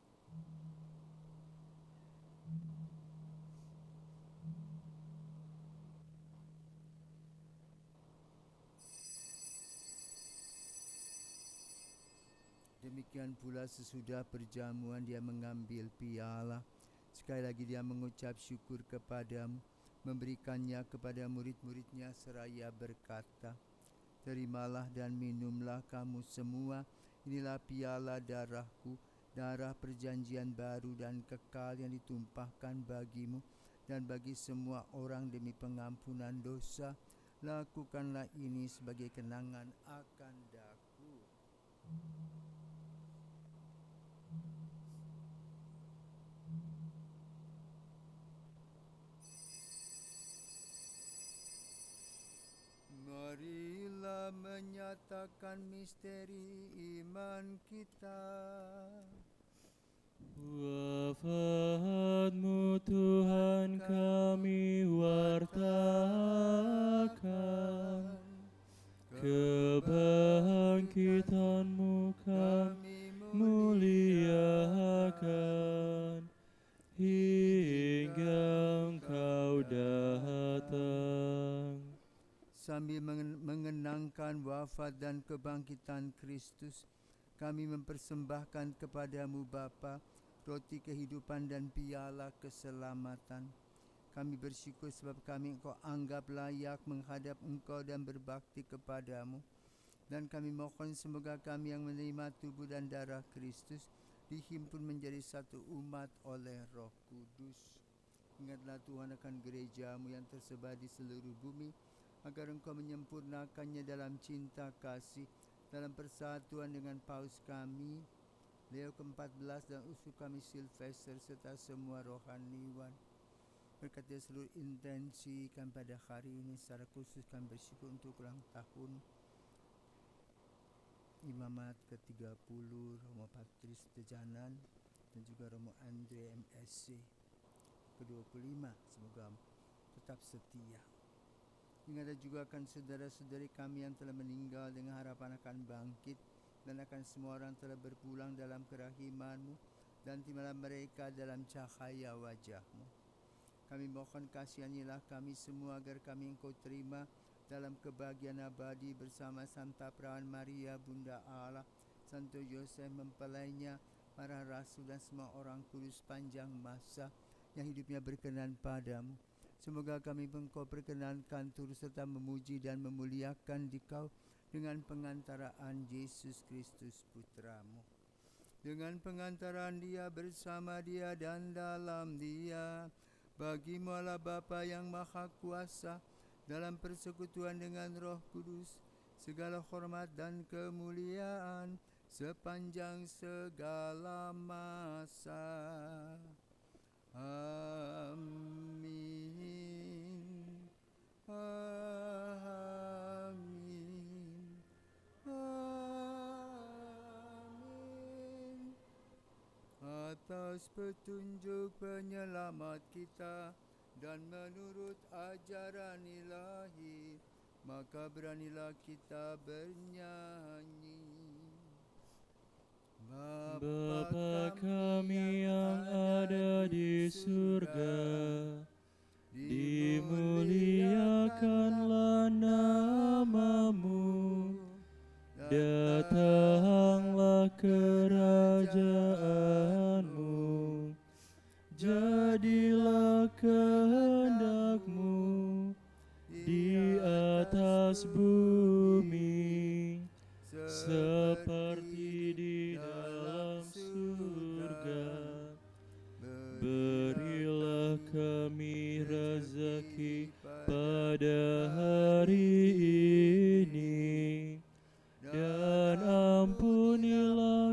Demikian pula sesudah perjamuan Dia mengambil piala. Sekali lagi Dia mengucap syukur kepadamu, memberikannya kepada murid-muridnya seraya berkata, "Terimalah dan minumlah kamu semua, inilah piala darahku, darah perjanjian baru dan kekal yang ditumpahkan bagimu dan bagi semua orang demi pengampunan dosa. Lakukanlah ini sebagai kenangan akan daku." Marilah menyatakan misteri iman kita. Wafat-Mu Tuhan kami wartakan, kebangkitan-Mu kami muliakan, hingga Engkau datang. Sambil mengenangkan wafat dan kebangkitan Kristus, kami mempersembahkan kepadamu Bapa, roti kehidupan dan piala keselamatan. Kami bersyukur sebab kami Engkau anggap layak menghadap Engkau dan berbakti kepadamu. Dan kami mohon semoga kami yang menerima tubuh dan darah Kristus dihimpun menjadi satu umat oleh Roh Kudus. Ingatlah Tuhan akan gereja-Mu yang tersebar di seluruh bumi, agar Engkau menyempurnakannya dalam cinta kasih, dalam persatuan dengan Paus kami, Leo ke-14 dan uskup kami Silvester, serta semua rohaniwan. Berkati seluruh intensi kami pada hari ini, secara khusus kami bersyukur untuk ulang tahun Imamat ke-30 Romo Patris Tejanan dan juga Romo Andre MSC ke-25. Semoga tetap setia. Ingatlah juga akan saudara-saudari kami yang telah meninggal dengan harapan akan bangkit, dan akan semua orang telah berpulang dalam kerahiman-Mu, dan timbalah mereka dalam cahaya wajah-Mu. Kami mohon kasihanilah kami semua agar kami Engkau terima dalam kebahagiaan abadi bersama Santa Perawan Maria Bunda Allah, Santo Yosef mempelainya, para rasul dan semua orang kudus panjang masa yang hidupnya berkenan padamu. Semoga kami Engkau perkenankan turut serta memuji dan memuliakan Dikau dengan pengantaraan Yesus Kristus Putra-Mu. Dengan pengantaran Dia, bersama Dia dan dalam Dia, bagi-Mu Allah Bapa yang Maha Kuasa, dalam persekutuan dengan Roh Kudus, segala hormat dan kemuliaan sepanjang segala masa. Amin. Amin. Amin. Atas petunjuk penyelamat kita dan menurut ajaran ilahi, maka beranilah kita bernyanyi. Bapa kami yang ada di surga, dimuliakanlah nama-Mu, datanglah kerajaan-Mu, jadilah kehendak-Mu di atas bumi seperti di dalam surga. Berilah kami rezeki pada hari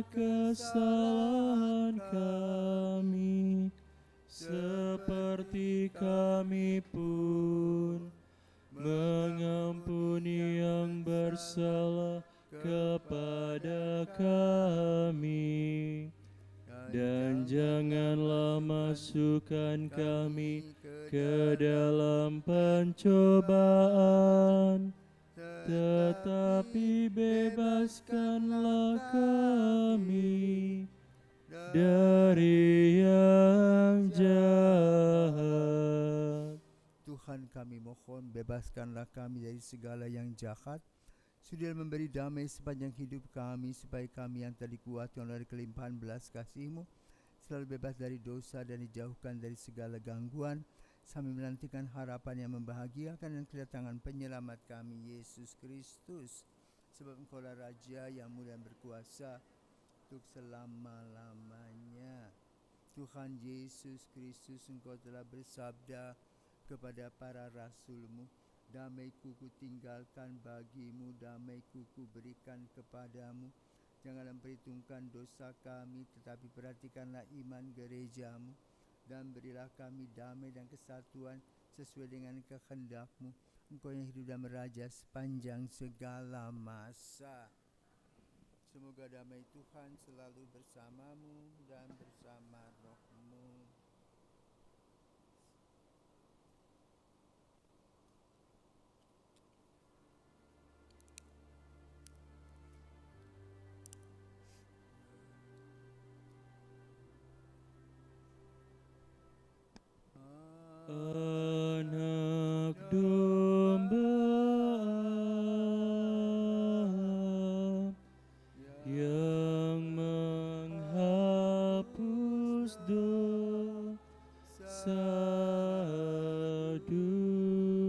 kesalahan kami, seperti kami pun mengampuni yang bersalah kepada kami. Dan janganlah masukkan kami ke dalam pencobaan, tetapi bebaskanlah kami dari yang jahat. Tuhan, kami mohon bebaskanlah kami dari segala yang jahat. Sudah memberi damai sepanjang hidup kami, supaya kami yang telah dikuatkan oleh kelimpahan belas kasih-Mu selalu bebas dari dosa dan dijauhkan dari segala gangguan, sambil menantikan harapan yang membahagiakan dan kedatangan penyelamat kami, Yesus Kristus. Sebab Engkaulah Raja yang mulia dan berkuasa untuk selama-lamanya. Tuhan Yesus Kristus, Engkau telah bersabda kepada para rasul-Mu, damai-Ku kutinggalkan bagimu, damai-Ku kuberikan kepadamu. Janganlah memperhitungkan dosa kami, tetapi perhatikanlah iman gereja-Mu, dan berilah kami damai dan kesatuan sesuai dengan kehendak-Mu. Engkau yang hidup dan meraja sepanjang segala masa. Semoga damai Tuhan selalu bersamamu dan bersama rohmu. Anak domba yang menghapus dosa dunia,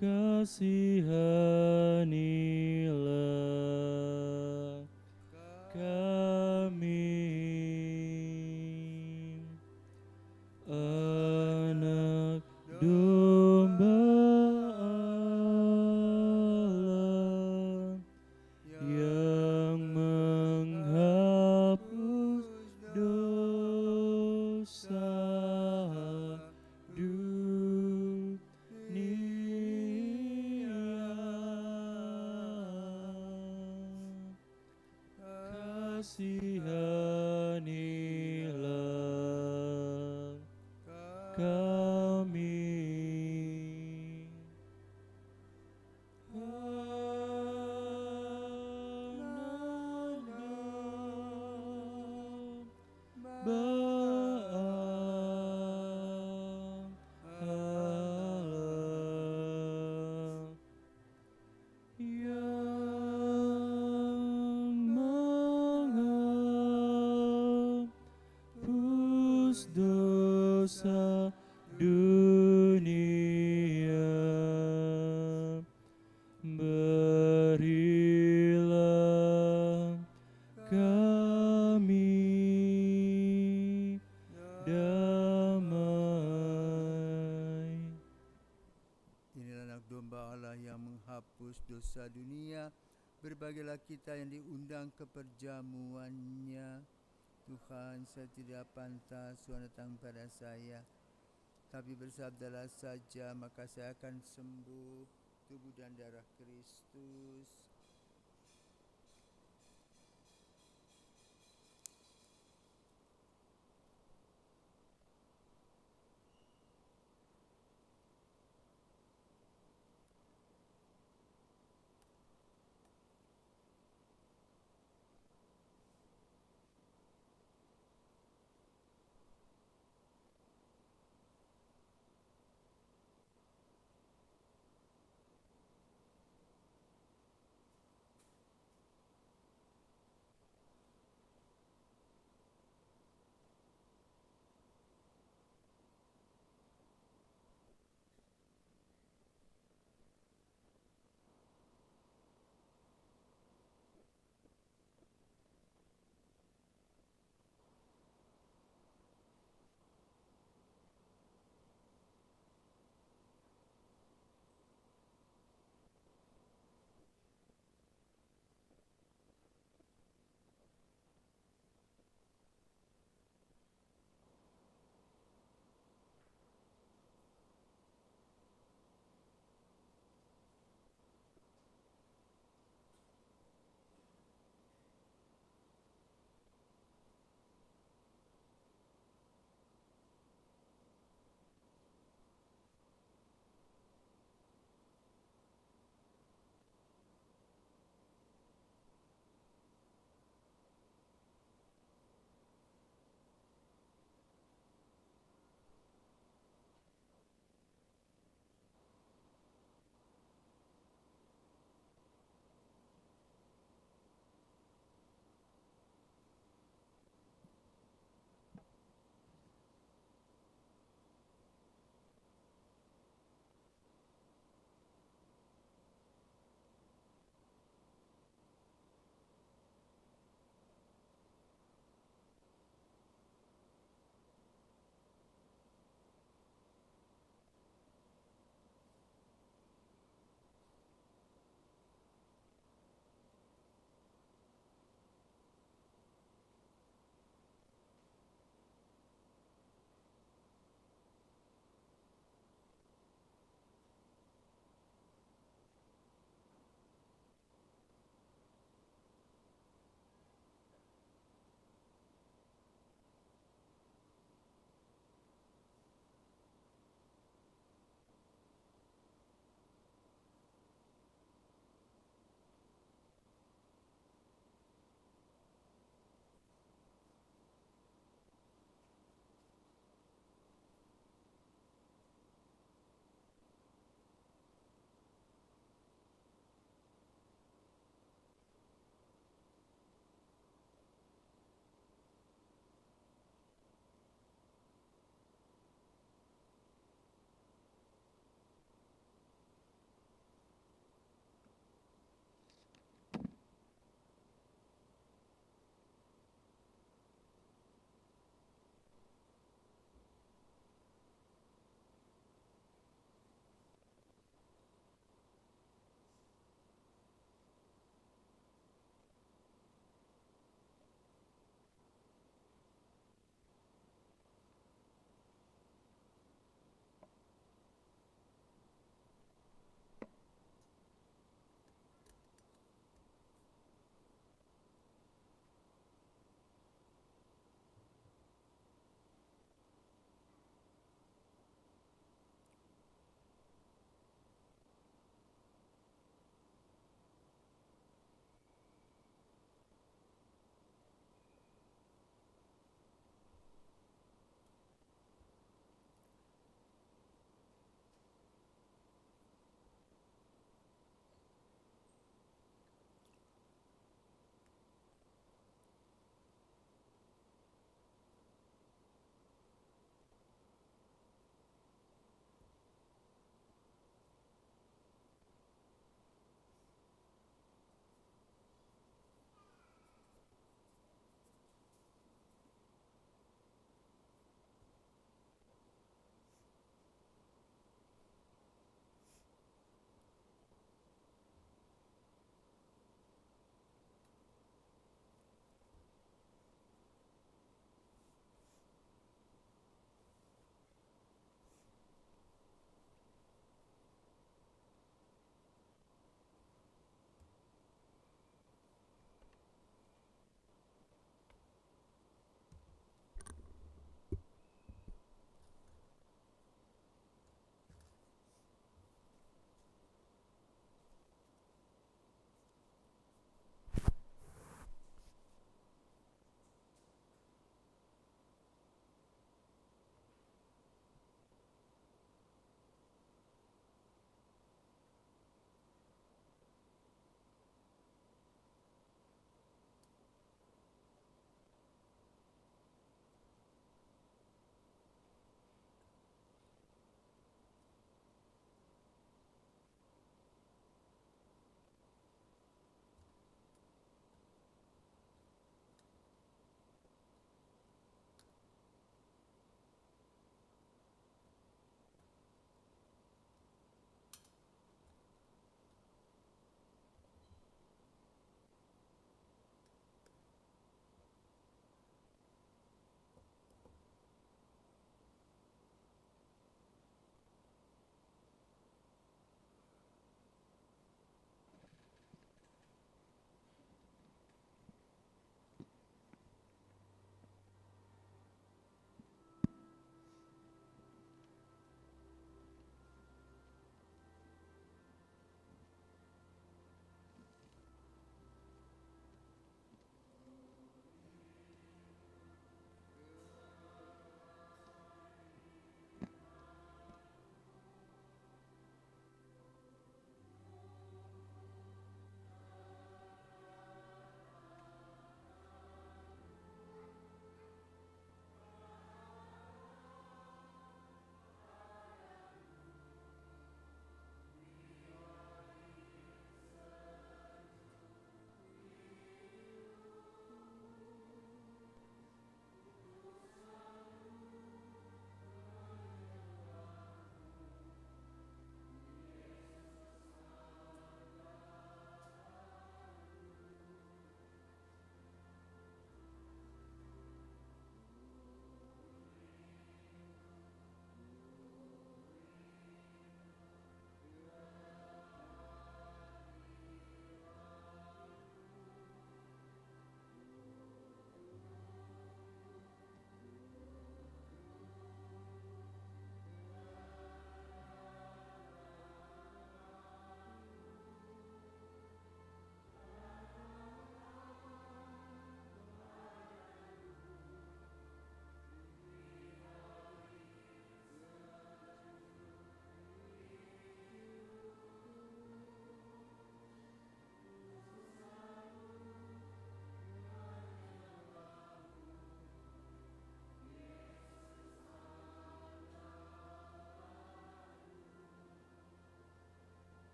kasihanilah kami. Anak domba Allah yang menghapus dosa dunia, kasihanilah kami. Allah yang menghapus dosa dunia, berilah kami damai. Inilah anak domba Allah yang menghapus dosa dunia. Berbahagialah kita yang diundang ke perjamuannya. Tuhan, saya tidak pantas Tuhan datang pada saya, tapi bersabdalah saja, maka saya akan sembuh. Tubuh dan darah Kristus.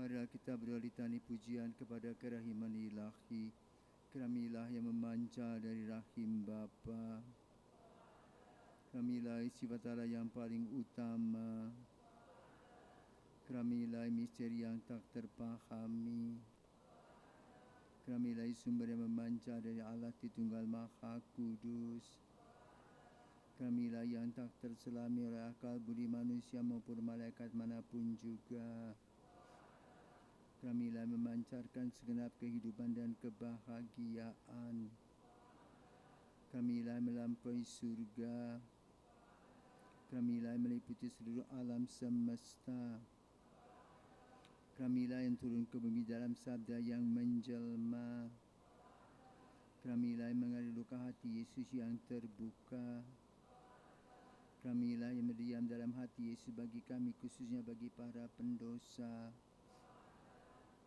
Marilah kita berdoa litani pujian kepada kerahiman ilahi, keramilah yang memancar dari rahim Bapa, keramilah sifat Allah yang paling utama, keramilah misteri yang tak terpahami, keramilah sumber yang memancar dari Allah Tritunggal Maha Kudus, keramilah yang tak terselami oleh akal budi manusia maupun malaikat manapun juga. Keramilah memancarkan segenap kehidupan dan kebahagiaan. Keramilah melampaui surga. Keramilah meliputi seluruh alam semesta. Keramilah yang turun ke bumi dalam sabda yang menjelma. Keramilah yang mengalir luka hati Yesus yang terbuka. Keramilah yang berdiam dalam hati Yesus bagi kami, khususnya bagi para pendosa.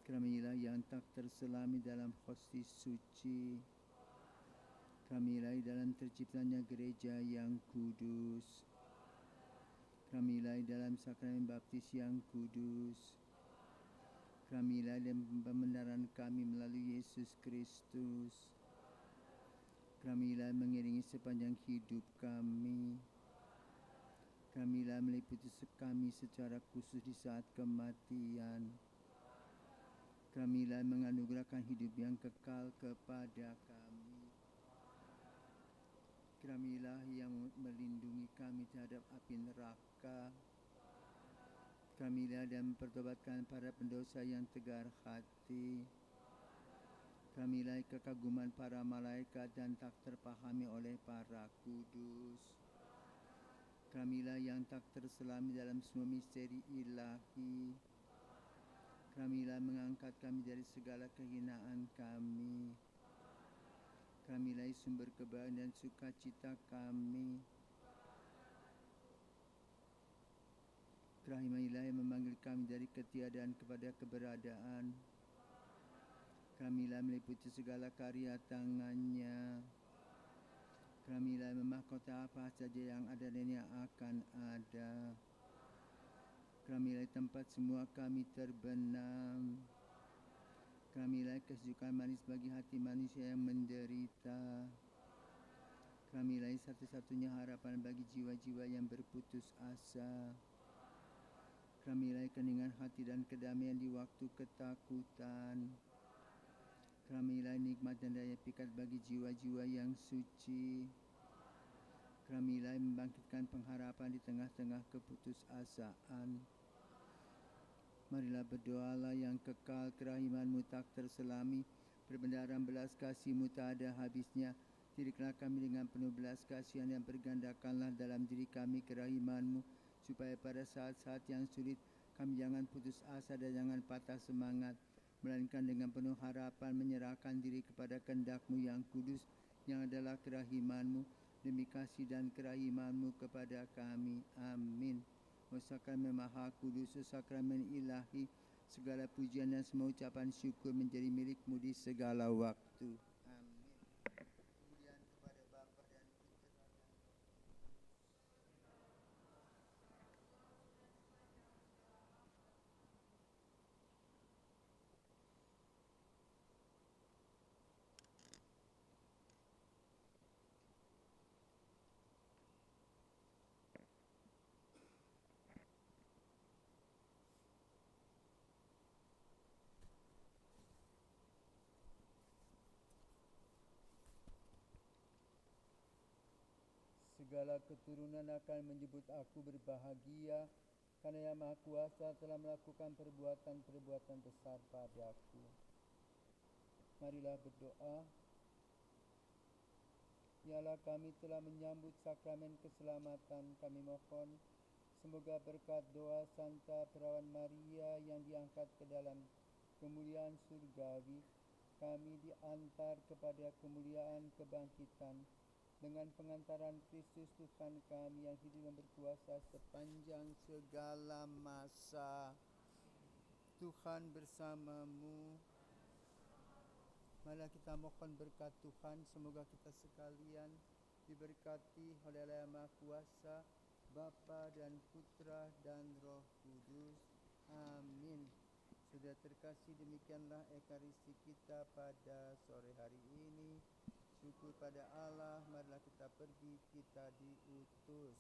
Keramilah yang tak terselami dalam hostis suci. Keramilah dalam terciptanya gereja yang kudus. Keramilah dalam sakramen baptis yang kudus. Keramilah dalam pembenaran kami melalui Yesus Kristus. Keramilah mengiringi sepanjang hidup kami. Keramilah meliputi kami secara khusus di saat kematian. Keramilah menganugerahkan hidup yang kekal kepada kami. Keramilah yang melindungi kami terhadap api neraka. Keramilah dan mempertobatkan para pendosa yang tegar hati. Keramilah kekaguman para malaikat dan tak terpahami oleh para kudus. Keramilah yang tak terselami dalam semua misteri ilahi. Keramilah mengangkat kami dari segala kehinaan kami. Keramilah sumber kebahagiaan dan sukacita kami. Keramilah ilahi memanggil kami dari ketiadaan kepada keberadaan. Keramilah meliputi segala karya tangannya. Keramilah memahkota apa saja yang ada dan yang akan ada. Keramilah tempat semua kami terbenam. Keramilah kesejukan manis bagi hati manusia yang menderita. Keramilah satu-satunya harapan bagi jiwa-jiwa yang berputus asa. Keramilah keningan hati dan kedamaian di waktu ketakutan. Keramilah nikmat dan daya pikat bagi jiwa-jiwa yang suci. Keramilah membangkitkan pengharapan di tengah-tengah keputusasaan. Marilah berdoalah yang kekal, kerahiman-Mu tak terselami, perbendaharaan belas kasih-Mu tak ada habisnya. Didiklah kami dengan penuh belas kasihan dan bergandakanlah dalam diri kami kerahiman-Mu, supaya pada saat-saat yang sulit kami jangan putus asa dan jangan patah semangat, melainkan dengan penuh harapan menyerahkan diri kepada kehendak-Mu yang kudus, yang adalah kerahiman-Mu, demi kasih dan kerahiman-Mu kepada kami. Amin. O sakramen Maha Kudus, o sakramen ilahi, segala pujian dan semua ucapan syukur menjadi milik-Mu di segala waktu. Amin. Kemuliaan kepada Bapa dan Putra dan segala keturunan akan menyebut aku berbahagia, karena Yang Maha Kuasa telah melakukan perbuatan-perbuatan besar padaku. Marilah berdoa. Ya Allah, kami telah menyambut sakramen keselamatan. Kami mohon semoga berkat doa Santa Perawan Maria yang diangkat ke dalam kemuliaan surgawi, kami diantar kepada kemuliaan kebangkitan dengan pengantaran Kristus Tuhan kami yang hidup dan berkuasa sepanjang segala masa. Tuhan bersamamu. Marilah kita mohon berkat Tuhan, semoga kita sekalian diberkati oleh Allah Yang Maha Kuasa, Bapa dan Putra dan Roh Kudus. Amin. Sudah terkasih, demikianlah ekaristi kita pada sore hari ini. Syukur pada Allah, marilah kita pergi, kita diutus.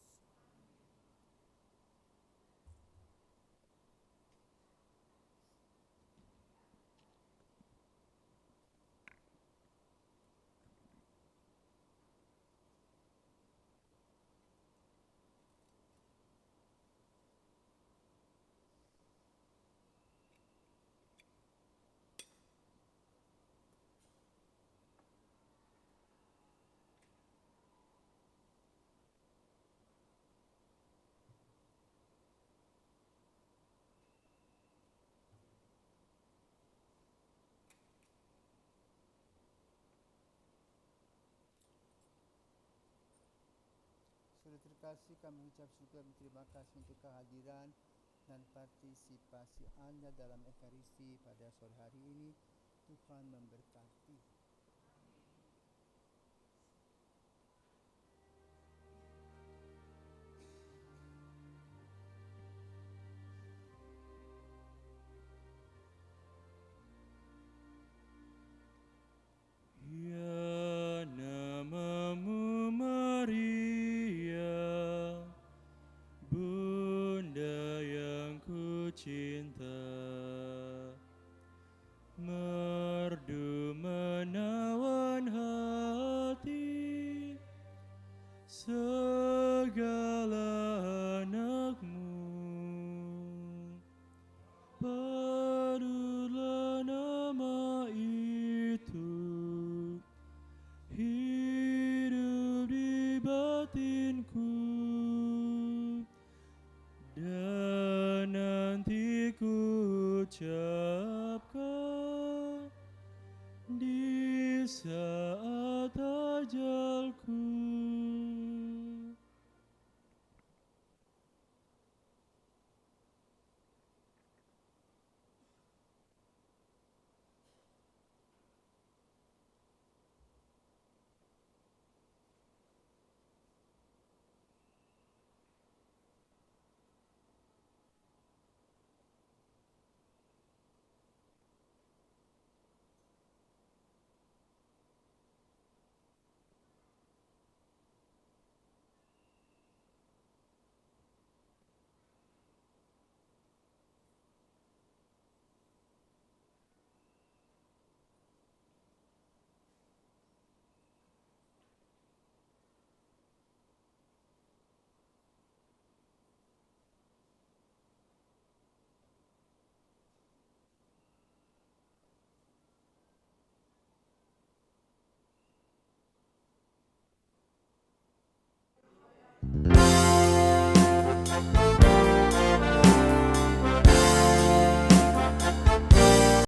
Sudah terkasih, kami mengucap syukur dan terima kasih untuk kehadiran dan partisipasi Anda dalam ekaristi pada sore hari ini. Tuhan memberkati. Ya namamu Maria, Bunda yang ku cinta, merdu menawan hati segala anakmu. Padulah nama itu, hidup di batinku, dan nanti ku ucapkan di saat ajalku.